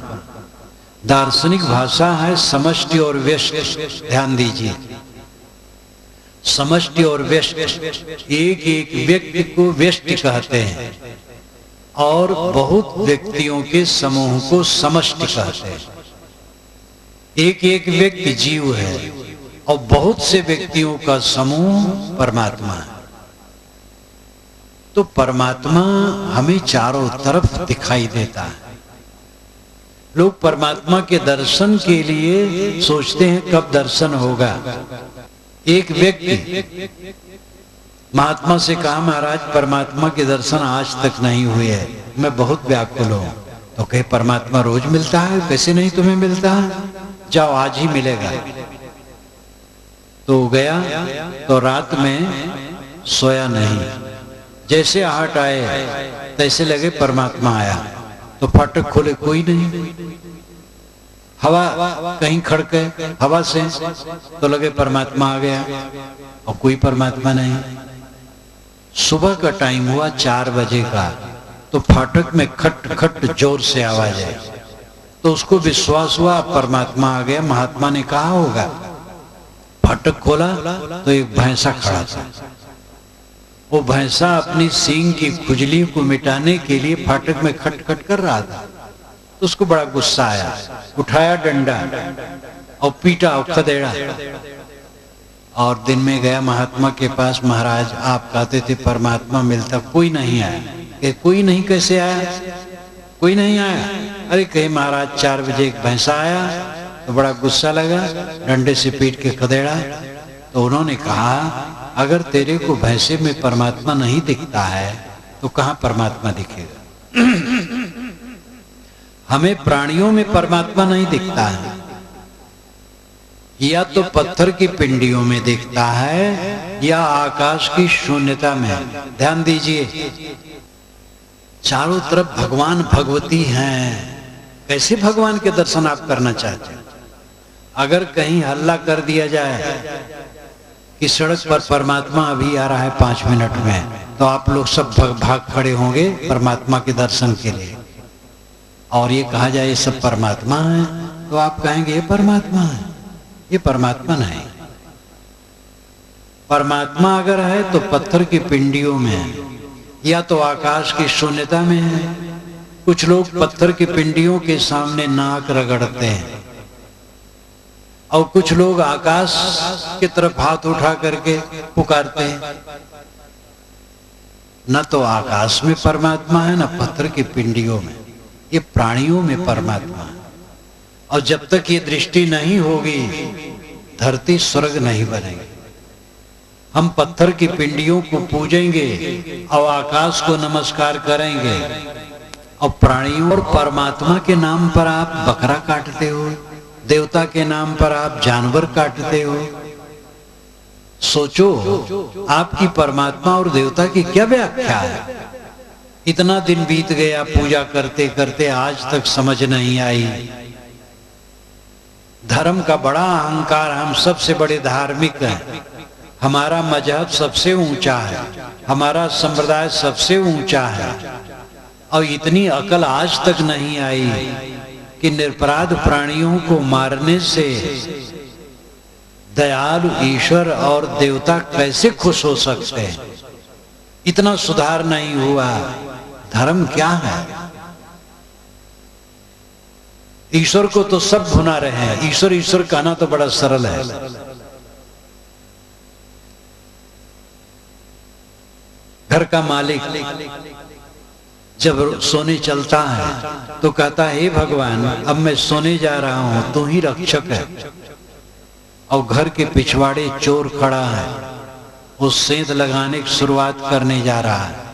दार्शनिक भाषा है समष्टि और व्यष्टि। ध्यान दीजिए, समष्टि और व्यष्टि, एक एक व्यक्ति को व्यष्टि कहते हैं और बहुत व्यक्तियों के समूह को समष्टि कहते हैं। एक एक व्यक्ति जीव है और बहुत से व्यक्तियों का समूह परमात्मा है। तो परमात्मा हमें चारों तरफ दिखाई देता है। लोग परमात्मा के दर्शन के लिए सोचते हैं कब दर्शन होगा। एक व्यक्ति महात्मा से कहा, महाराज परमात्मा के दर्शन आज तक नहीं हुए है, मैं बहुत व्याकुल हूं। तो कहे, परमात्मा रोज मिलता है, कैसे नहीं तुम्हें मिलता है, जाओ आज ही मिलेगा। तो गया तो रात में सोया नहीं, जैसे आहट आए तैसे लगे परमात्मा आया। तो फाटक खोले, कोई नहीं। हवा कहीं खड़के हवा से, तो लगे परमात्मा आ गया और कोई परमात्मा नहीं। सुबह का टाइम हुआ 4 बजे का, तो फाटक में खट खट जोर से आवाज आई। तो उसको विश्वास हुआ परमात्मा आ गया। महात्मा ने कहा होगा। फाटक खोला तो एक भैंसा खड़ा था। वो भैंसा अपनी सींग की खुजली को मिटाने के लिए फाटक में खटखट कर रहा था। तो उसको बड़ा गुस्सा आया, उठाया डंडा और पीटा और खदेड़ा। और दिन में गया महात्मा के पास, महाराज आप कहते थे परमात्मा मिलता, कोई नहीं आया। कोई नहीं कैसे आया, कोई नहीं आया। अरे कहे महाराज 4 बजे एक भैंसा आया, तो बड़ा गुस्सा लगा, डंडे से पीट के खदेड़ा। तो उन्होंने कहा, अगर तेरे को भैंसे में परमात्मा नहीं दिखता है तो कहां परमात्मा दिखेगा। हमें प्राणियों में परमात्मा नहीं दिखता है, या तो पत्थर की पिंडियों में दिखता है या आकाश की शून्यता में। ध्यान दीजिए, चारों तरफ भगवान भगवती हैं। कैसे भगवान के दर्शन आप करना चाहते हैं? अगर कहीं हल्ला कर दिया जाए कि सड़क पर परमात्मा अभी आ रहा है 5 मिनट में, तो आप लोग सब भाग खड़े होंगे परमात्मा के दर्शन के लिए। और ये कहा जाए ये सब परमात्मा है, तो आप कहेंगे ये परमात्मा है। ये परमात्मा नहीं। परमात्मा अगर है तो पत्थर की पिंडियों में है, या तो आकाश की शून्यता में है। कुछ लोग पत्थर की पिंडियों के सामने नाक रगड़ते हैं और कुछ लोग आकाश की तरफ हाथ उठा करके पुकारते हैं। न तो आकाश में परमात्मा है, न पत्थर की पिंडियों में। ये प्राणियों में परमात्मा है। और जब तक ये दृष्टि नहीं होगी, धरती स्वर्ग नहीं बनेगी। हम पत्थर की पिंडियों को पूजेंगे और आकाश को नमस्कार करेंगे, और प्राणियों और परमात्मा के नाम पर आप बकरा काटते हो, देवता के नाम पर आप जानवर काटते हो। सोचो, आपकी परमात्मा और देवता की क्या व्याख्या है? इतना दिन बीत गया पूजा करते करते, आज तक समझ नहीं आई। धर्म का बड़ा अहंकार, हम सबसे बड़े धार्मिक हैं, हमारा मजहब सबसे ऊंचा है, हमारा संप्रदाय सबसे ऊंचा है। और इतनी अकल आज तक नहीं आई कि निरपराध प्राणियों को मारने से दयालु ईश्वर और देवता कैसे खुश हो सकते हैं। इतना सुधार नहीं हुआ। धर्म क्या है? ईश्वर को तो सब भुना रहे हैं। ईश्वर ईश्वर कहना तो बड़ा सरल है। घर का मालिक जब सोने चलता है तो कहता है, हे भगवान अब मैं सोने जा रहा हूं, तू ही रक्षक है। और घर के पिछवाड़े चोर खड़ा है, वो सेंध लगाने की शुरुआत करने जा रहा है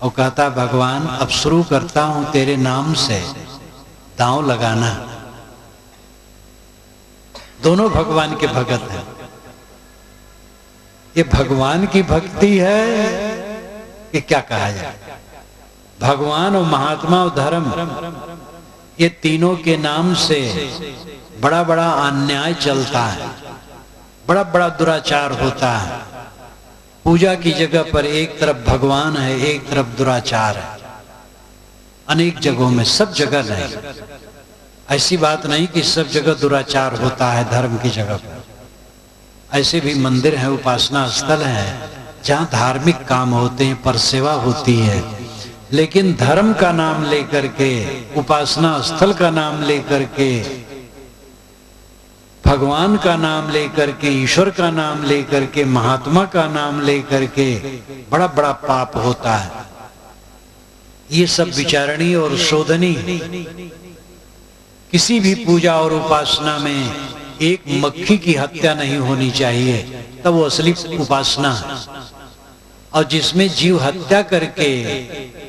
और कहता, भगवान अब शुरू करता हूं तेरे नाम से, दांव लगाना। दोनों भगवान के भगत हैं। ये भगवान की भक्ति है कि क्या कहा जाए? भगवान और महात्मा और धर्म, ये तीनों के नाम से बड़ा बड़ा अन्याय चलता है, बड़ा बड़ा दुराचार होता है। पूजा की जगह पर एक तरफ भगवान है, एक तरफ दुराचार है। अनेक जगहों में, सब जगह नहीं। ऐसी बात नहीं कि सब जगह दुराचार होता है धर्म की जगह पर। ऐसे भी मंदिर हैं, उपासना स्थल हैं, जहाँ धार्मिक काम होते हैं, पर सेवा होती है। लेकिन धर्म का नाम लेकर के, उपासना स्थल का नाम लेकर के, भगवान का नाम लेकर के, ईश्वर का नाम लेकर के, महात्मा का नाम लेकर के बड़ा बड़ा पाप होता है। ये सब विचारणीय और शोधनीय। किसी भी पूजा और उपासना में एक मक्खी की हत्या नहीं होनी चाहिए, तब वो असली उपासना है। और जिसमें जीव हत्या करके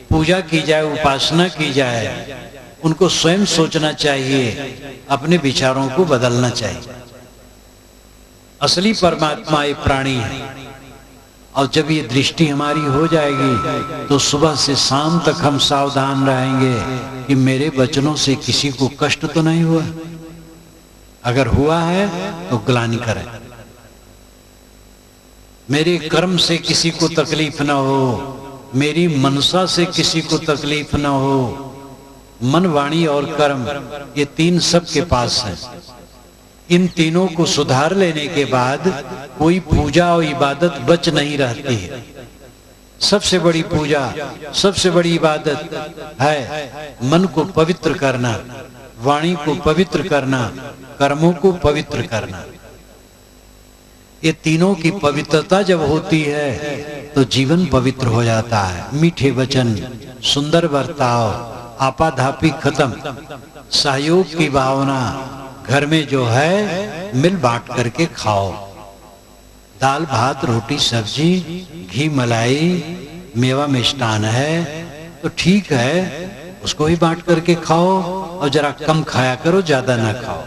पूजा की जाए, उपासना की जाए, उनको स्वयं सोचना चाहिए, अपने विचारों को बदलना चाहिए। असली परमात्मा एक प्राणी है। और जब ये दृष्टि हमारी हो जाएगी तो सुबह से शाम तक हम सावधान रहेंगे कि मेरे वचनों से किसी को कष्ट तो नहीं हुआ। अगर हुआ है तो ग्लानि करें। मेरे कर्म से किसी को तकलीफ ना हो, मेरी मनसा से किसी को तकलीफ ना हो। मन, वाणी और कर्म, ये तीन सबके पास है। इन तीनों को सुधार लेने के बाद कोई पूजा और इबादत बच नहीं रहती है। सबसे बड़ी पूजा, सबसे बड़ी इबादत है मन को पवित्र करना, वाणी को पवित्र करना, कर्मों को पवित्र करना। ये तीनों की पवित्रता जब होती है तो जीवन पवित्र हो जाता है। मीठे वचन, सुंदर बर्ताव, आपाधापी खत्म, सहयोग की भावना, घर में जो है मिल बांट करके खाओ। दाल भात रोटी सब्जी, घी मलाई, मेवा मिष्टान है तो ठीक है, उसको ही बांट करके खाओ। और जरा कम खाया करो, ज्यादा ना खाओ।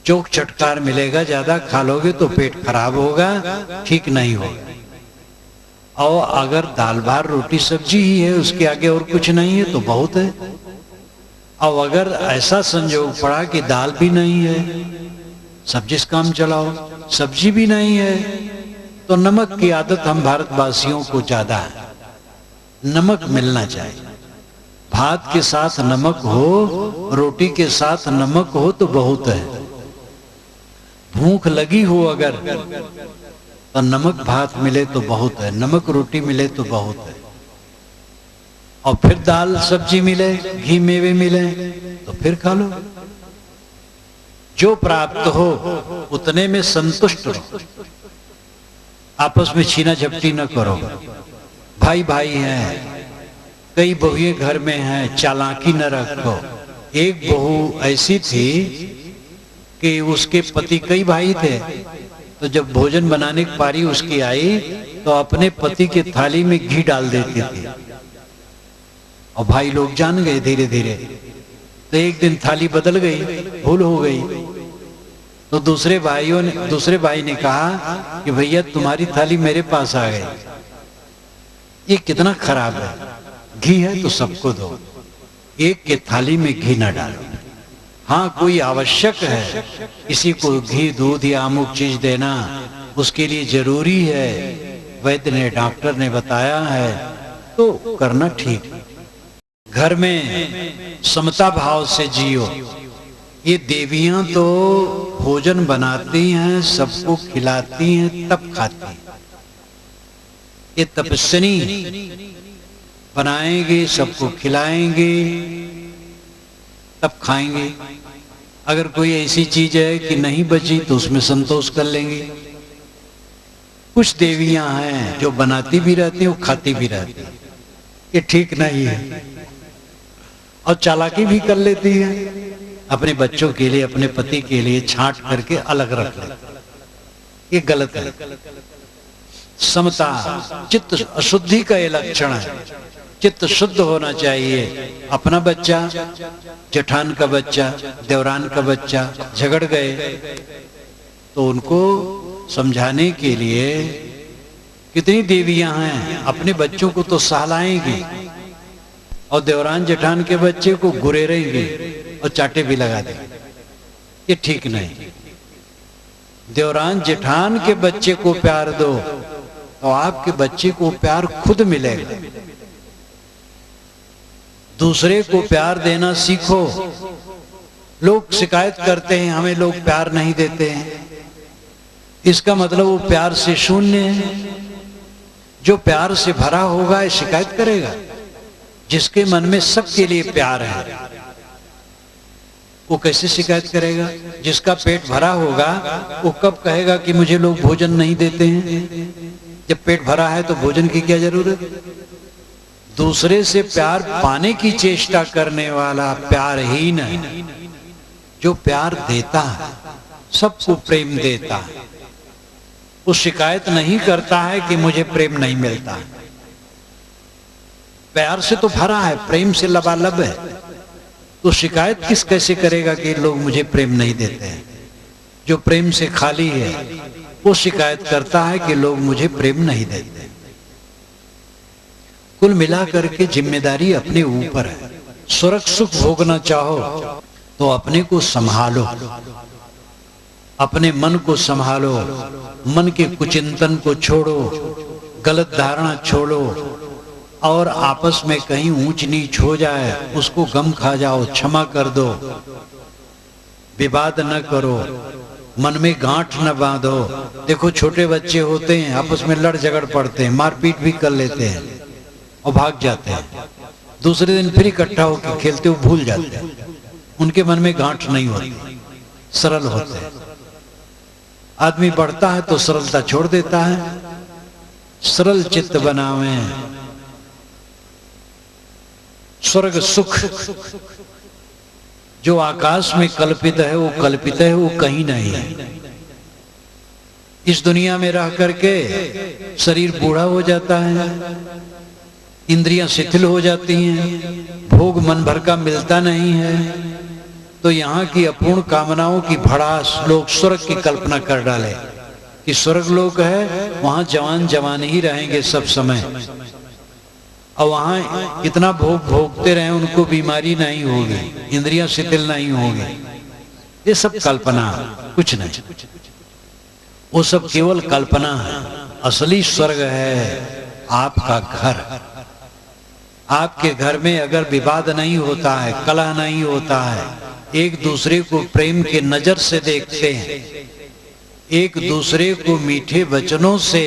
चोक चटकार मिलेगा, ज्यादा खा लोगे तो पेट खराब होगा, ठीक नहीं होगा। और अगर दाल भात रोटी सब्जी ही है, उसके आगे और कुछ नहीं है तो बहुत है। और अगर ऐसा संजोग पड़ा कि दाल भी नहीं है, सब्जी से काम चलाओ, सब्जी भी नहीं है, तो नमक की आदत हम भारतवासियों को ज्यादा है। नमक मिलना चाहिए। भात के साथ नमक हो, रोटी के साथ नमक हो तो बहुत है। भूख लगी हो अगर तो नमक भात मिले तो बहुत है, नमक रोटी मिले तो बहुत है। और फिर दाल सब्जी मिले, घी मेवे मिले तो फिर खा लो। जो प्राप्त हो उतने में संतुष्ट रहो। आपस में छीना झपटी न करो। भाई भाई हैं, कई बहुएं घर में हैं, चालाकी न रखो। एक बहू ऐसी थी कि उसके पति कई भाई थे, तो जब भोजन बनाने की पारी उसकी आई तो अपने पति के थाली में घी डाल देती थी। और भाई लोग जान गए धीरे धीरे। तो एक दिन थाली बदल गई, भूल हो गई। तो दूसरे भाई ने कहा कि भैया तुम्हारी थाली मेरे पास आ गई, ये कितना खराब है। घी है तो सबको दो, एक के थाली में घी ना डालो। हाँ, कोई आवश्यक है, किसी को घी दूध या अमुक चीज देना, उसके लिए जरूरी है, वैद्य ने डॉक्टर ने बताया है तो करना ठीक है। घर में समता भाव से जियो। ये देवियां तो भोजन बनाती हैं, सबको खिलाती हैं, तब खाती हैं। ये तपस्विनी बनाएंगे, सबको खिलाएंगे, तब खाएंगे। अगर कोई ऐसी चीज है कि नहीं बची तो उसमें संतोष कर लेंगे। कुछ देवियां हैं जो बनाती भी रहती हैं, वो खाती भी रहती हैं। ये ठीक नहीं है। और चालाकी भी कर लेती है, अपने बच्चों के लिए, अपने पति के लिए छांट करके अलग रख लेती। ये गलत है। समता, चित्त अशुद्धि का ये लक्षण है। चित्त शुद्ध होना चाहिए। अपना बच्चा, जेठान का बच्चा, देवरान का बच्चा झगड़ गए तो उनको समझाने के लिए कितनी देवियां हैं, अपने बच्चों को तो सहलाएंगी और देवरान जेठान के बच्चे को गुरेरेंगे और चाटे भी लगा देंगे। ये ठीक नहीं। देवरान जेठान के बच्चे को प्यार दो तो आपके बच्चे को प्यार खुद मिलेगा। दूसरे को प्यार देना सीखो लोग शिकायत करते हैं हमें लोग प्यार नहीं देते हैं, इसका मतलब वो प्यार से शून्य है। जो प्यार से भरा होगा शिकायत करेगा? जिसके मन में सबके लिए प्यार है वो कैसे शिकायत करेगा? जिसका पेट भरा होगा वो कब कहेगा कि मुझे लोग भोजन नहीं देते हैं? जब पेट भरा है तो भोजन की क्या जरूरत? दूसरे से प्यार पाने की चेष्टा करने वाला प्यारहीन है। जो प्यार देता है, सबको प्रेम देता है, वो शिकायत नहीं करता है कि मुझे प्रेम नहीं मिलता। प्यार से तो भरा है, प्रेम से लबालब है, तो शिकायत कैसे करेगा कि लोग मुझे प्रेम नहीं देते हैं? जो प्रेम से खाली है वो शिकायत करता है कि लोग मुझे प्रेम नहीं देते। कुल मिलाकर के जिम्मेदारी अपने ऊपर है। स्वर्ग सुख भोगना चाहो तो अपने को संभालो, अपने मन को संभालो, मन के कुचिंतन को छोड़ो, गलत धारणा छोड़ो, और आपस में कहीं ऊंच नीच हो जाए उसको गम खा जाओ, क्षमा कर दो, विवाद न करो, मन में गांठ न बांधो। देखो छोटे बच्चे होते हैं आपस में लड़ झगड़ पड़ते हैं, मारपीट भी कर लेते हैं और भाग जाते हैं, दूसरे दिन फिर इकट्ठा होकर खेलते हुए भूल जाते हैं। उनके मन में गांठ नहीं होती, सरल होते हैं। आदमी बढ़ता है तो सरलता छोड़ देता है। सरल चित्त बनावे, स्वर्ग सुख जो आकाश में कल्पित है वो कल्पित है, वो कहीं नहीं है। इस दुनिया में रह करके शरीर बूढ़ा हो जाता है, इंद्रियां शिथिल हो जाती हैं, भोग मन भर का मिलता नहीं है, तो यहाँ की अपूर्ण कामनाओं की भड़ास लोग स्वर्ग की कल्पना कर डाले कि स्वर्ग लोक है, वहां जवान जवान ही रहेंगे सब समय, और वहां कितना भोग भोगते रहे उनको बीमारी नहीं होगी, इंद्रियां शिथिल नहीं होगी। ये सब कल्पना, कुछ नहीं, वो सब केवल कल्पना है। असली स्वर्ग है आपका घर। आपके घर में अगर विवाद नहीं होता है, कलह नहीं होता है, एक दूसरे को प्रेम के नजर से देखते हैं, एक दूसरे को मीठे वचनों से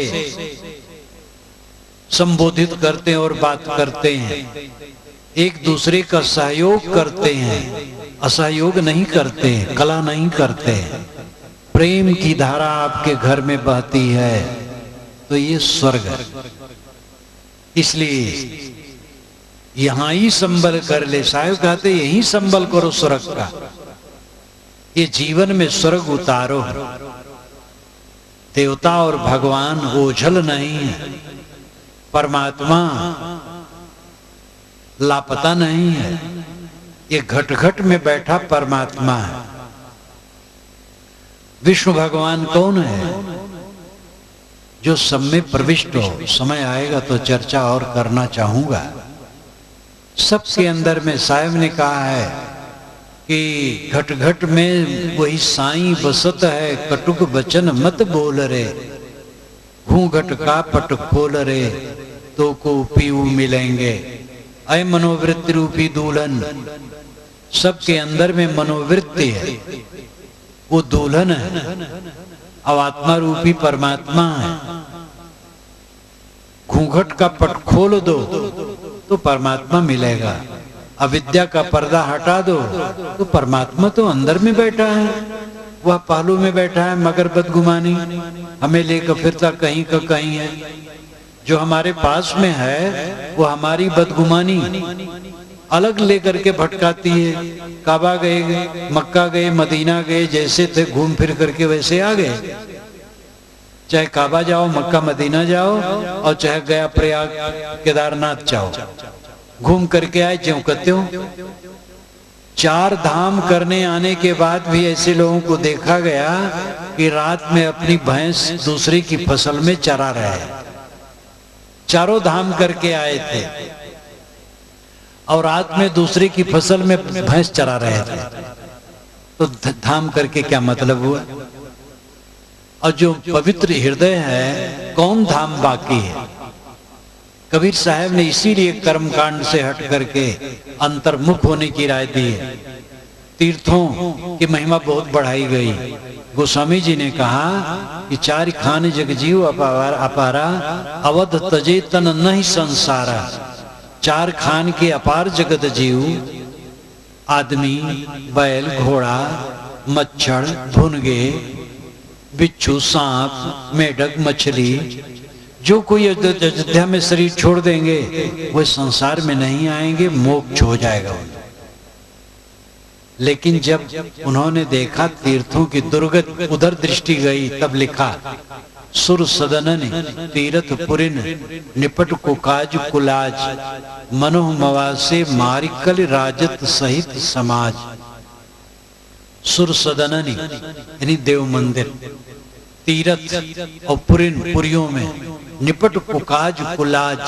संबोधित करते हैं और बात करते हैं, एक दूसरे का सहयोग करते हैं, असहयोग नहीं करते हैं, कलह नहीं करते हैं, प्रेम की धारा आपके घर में बहती है, तो ये स्वर्ग है। इसलिए यहां ही संबल कर ले, साहब कहते यही संबल करो स्वर्ग का। ये जीवन में स्वर्ग उतारो। देवता और भगवान ओझल नहीं है, परमात्मा लापता नहीं है, ये घट घट में बैठा परमात्मा है। विष्णु भगवान कौन है? जो सब में प्रविष्ट हो। समय आएगा तो चर्चा और करना चाहूंगा। सबके अंदर में साहब ने कहा है कि घट घट में वही साईं बसत है, कटुक वचन मत बोल रे, घूंघट का पट खोल रे, तो को पीऊ मिलेंगे। अय मनोवृत्ति रूपी दुल्हन, सबके अंदर में मनोवृत्ति है, वो दुल्हन है, अब आत्मा रूपी परमात्मा है। घूंघट का पट खोल दो तो परमात्मा मिलेगा, अविद्या का पर्दा हटा दो तो परमात्मा तो अंदर में बैठा है, वह पहलू में बैठा है मगर बदगुमानी हमें लेकर फिरता कहीं का कहीं है। जो हमारे पास में है वो हमारी बदगुमानी अलग लेकर के भटकाती है। काबा गए, मक्का गए, मदीना गए, जैसे थे घूम फिर करके वैसे आ गए। चाहे काबा जाओ, मक्का मदीना जाओ, और चाहे गया प्रयाग केदारनाथ जाओ, घूम करके आए ज्यों कहते हो। 4 धाम करने आने के बाद भी ऐसे लोगों को देखा गया कि रात में अपनी भैंस दूसरे की फसल में चरा रहे। 4 धाम करके आए थे और रात में दूसरे की फसल में भैंस चरा रहे थे, तो धाम करके क्या मतलब हुआ? और जो पवित्र हृदय है, कौन धाम बाकी है? कबीर साहब ने इसीलिए कर्मकांड से हट करके अंतर्मुख होने की राय दी है तीर्थों की महिमा बहुत बढ़ाई गई। गोस्वामी जी ने कहा कि चार खान जगजीव अपारा अवध तजे तन नहीं संसारा। चार खान के अपार जगत जीव, आदमी, बैल, घोड़ा, मच्छर, भुनगे, बिच्छू, सांप, मेढक, मछली, जो कोई अयोध्या में शरीर छोड़ देंगे वो संसार में नहीं आएंगे, मोक्ष हो जाएगा। लेकिन जब उन्होंने देखा तीर्थों की दुर्गत, उधर दृष्टि गई, तब लिखा सुर सदननि तीरथ पुरिन निपट कुकाज कुलाज मनोह मवासे मारिकल राजत सहित समाज। सुर सदननि यानी देव मंदिर, तीरथ और पुरिन पुरियों में, निपट कुकाज कुलाज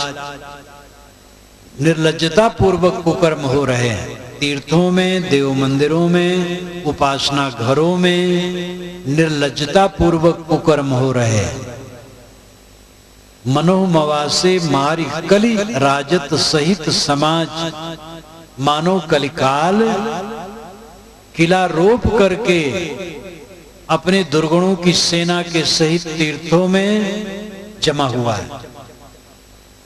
निर्लज्जता पूर्वक कुकर्म हो रहे हैं। तीर्थों में, देव मंदिरों में, उपासना घरों में निर्लज्जता पूर्वक कुकर्म हो रहे हैं। मनोह मवासे मारी कली राजत सहित समाज। मानो कलिकाल किला रोप करके अपने दुर्गुणों की सेना के सहित तीर्थों में जमा हुआ है।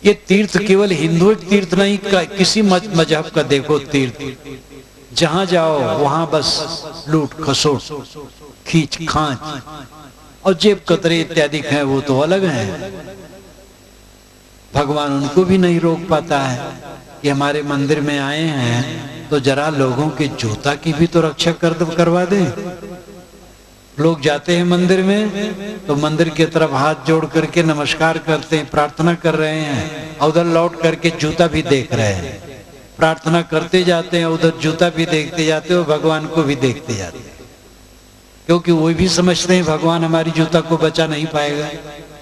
ये तीर्थ केवल हिंदू तीर्थ नहीं, किसी मजहब का देखो तीर्थ, जहां जाओ वहां बस लूट खसोट, खींच खांच और जेब कतरे इत्यादि हैं, वो तो अलग हैं। भगवान उनको भी नहीं रोक पाता है कि हमारे मंदिर में आए हैं तो जरा लोगों के जूता की भी तो रक्षा करवा दे। लोग जाते हैं मंदिर में तो मंदिर की तरफ हाथ जोड़ करके नमस्कार करते हैं, प्रार्थना कर रहे हैं, और उधर लौट करके जूता भी देख रहे हैं। प्रार्थना करते जाते हैं, उधर जूता भी देखते जाते हो, भगवान को भी देखते जाते हैं, क्योंकि वो भी समझते हैं भगवान हमारी जूता को बचा नहीं पाएगा,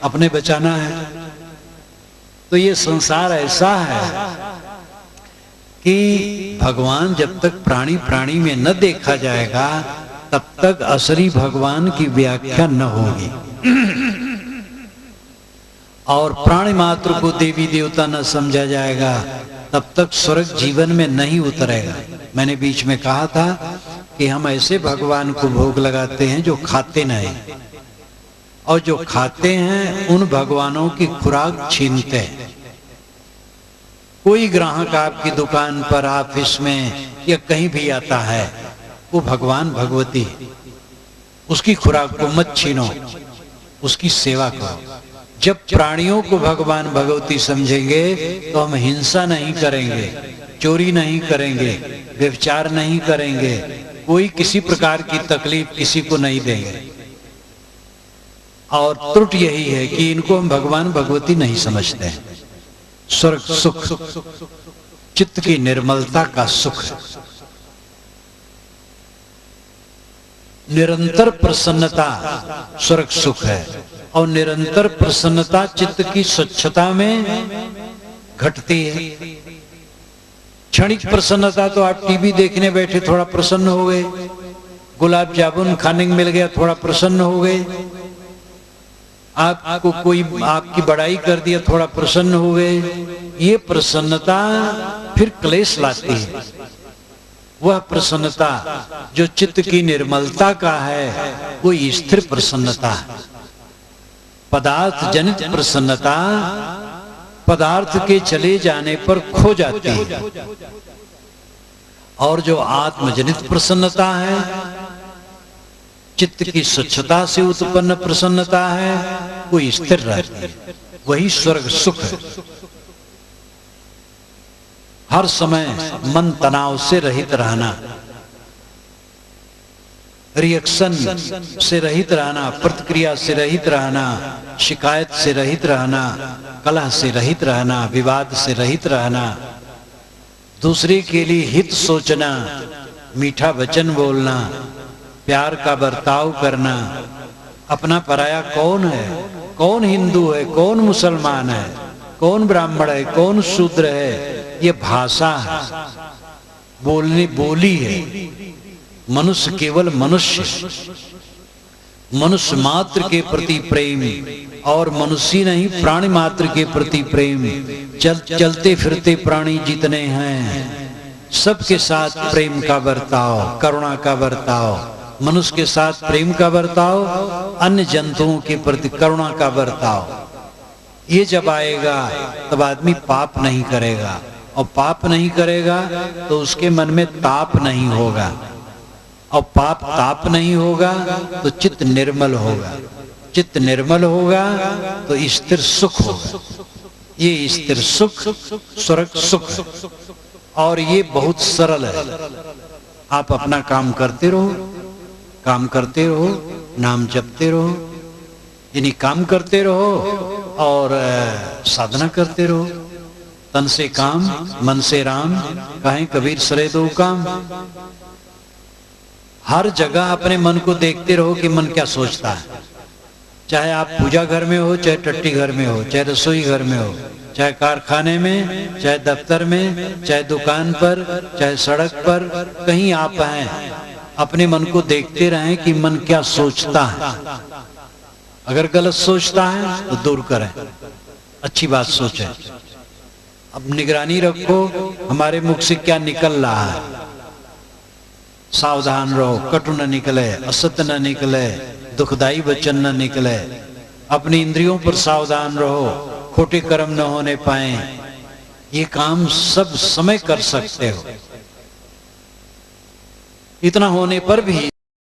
अपने बचाना है। तो ये संसार ऐसा है कि भगवान जब तक प्राणी प्राणी में न देखा जाएगा तब तक असली भगवान की व्याख्या न होगी, और प्राणी मात्र को देवी देवता न समझा जाएगा तब तक स्वर्ग जीवन में नहीं उतरेगा। मैंने बीच में कहा था कि हम ऐसे भगवान को भोग लगाते हैं जो खाते नहीं, और जो खाते हैं उन भगवानों की खुराक छीनते हैं। कोई ग्राहक आपकी दुकान पर, ऑफिस में या कहीं भी आता है, वो भगवान भगवती, उसकी खुराक को मत छीनो, उसकी सेवा करो। जब प्राणियों को भगवान भगवती समझेंगे तो हम हिंसा नहीं करेंगे, चोरी नहीं करेंगे, व्यभिचार नहीं करेंगे, कोई किसी प्रकार की तकलीफ किसी को नहीं देंगे। और त्रुटि यही है कि इनको हम भगवान भगवती नहीं समझते हैं। स्वर्ग सुख चित्त की निर्मलता का सुख है, निरंतर प्रसन्नता स्वर्ग सुख है, और निरंतर प्रसन्नता चित्त की स्वच्छता में घटती है। क्षणिक प्रसन्नता तो आप टीवी देखने बैठे थोड़ा प्रसन्न हो गए, गुलाब जामुन खाने को मिल गया थोड़ा प्रसन्न हो गए, आपको कोई आपकी बड़ाई कर दिया थोड़ा प्रसन्न हो गए। ये प्रसन्नता फिर क्लेश लाती है। वह प्रसन्नता जो चित्त की निर्मलता का है वो स्थिर प्रसन्नता है। पदार्थ जनित प्रसन्नता पदार्थ के चले जाने पर खो जाती है, और जो आत्मजनित प्रसन्नता है, चित्त की स्वच्छता से उत्पन्न प्रसन्नता है, वो स्थिर रहती है। वही स्वर्ग सुख है। हर समय मन तनाव से रहित रहना, रिएक्शन से रहित रहना, प्रतिक्रिया से रहित रहना, शिकायत से रहित रहना, कलह से रहित रहना, विवाद से रहित रहना, दूसरे के लिए हित सोचना, मीठा वचन बोलना, प्यार का बर्ताव करना। अपना पराया कौन है, कौन हिंदू है, कौन मुसलमान है, कौन ब्राह्मण है, कौन शूद्र है, ये भाषा है, बोलने बोली है। मनुष्य केवल मनुष्य, मनुष्य मात्र के प्रति प्रेम, और मनुष्य नहीं प्राणी मात्र के प्रति प्रेम। चलते फिरते प्राणी जितने हैं सबके साथ प्रेम का बर्ताव, करुणा का बर्ताव, मनुष्य के साथ प्रेम का बर्ताव, अन्य जंतुओं के प्रति करुणा का बर्ताव, ये जब आएगा तब आदमी पाप नहीं करेगा, और पाप नहीं करेगा तो उसके मन में ताप नहीं होगा, और पाप ताप नहीं होगा तो चित्त निर्मल होगा, चित्त निर्मल होगा तो स्थिर सुख होगा। ये स्थिर सुख स्वर्ग सुख है, और ये बहुत सरल है। आप अपना काम करते रहो, काम करते रहो, नाम जपते रहो, यानी काम करते रहो और साधना करते रहो। तन से काम मन से राम, कहें कबीर सरे दो काम। हर जगह अपने मन को देखते रहो कि मन क्या सोचता है। चाहे आप पूजा घर में हो, चाहे टट्टी घर में हो, चाहे रसोई घर में हो, चाहे कारखाने में, चाहे दफ्तर में, चाहे दुकान पर, चाहे सड़क पर, कहीं आप हैं, अपने मन को देखते रहें कि मन क्या सोचता है। अगर गलत सोचता है तो दूर करें, अच्छी बात सोचें। अब निगरानी रखो हमारे मुख से क्या निकल रहा है। सावधान रहो, कटु न निकले, असत्य न निकले, दुखदाई वचन न निकले। अपनी इंद्रियों पर सावधान रहो, खोटे कर्म न होने पाए। ये काम सब समय कर सकते हो। इतना होने पर भी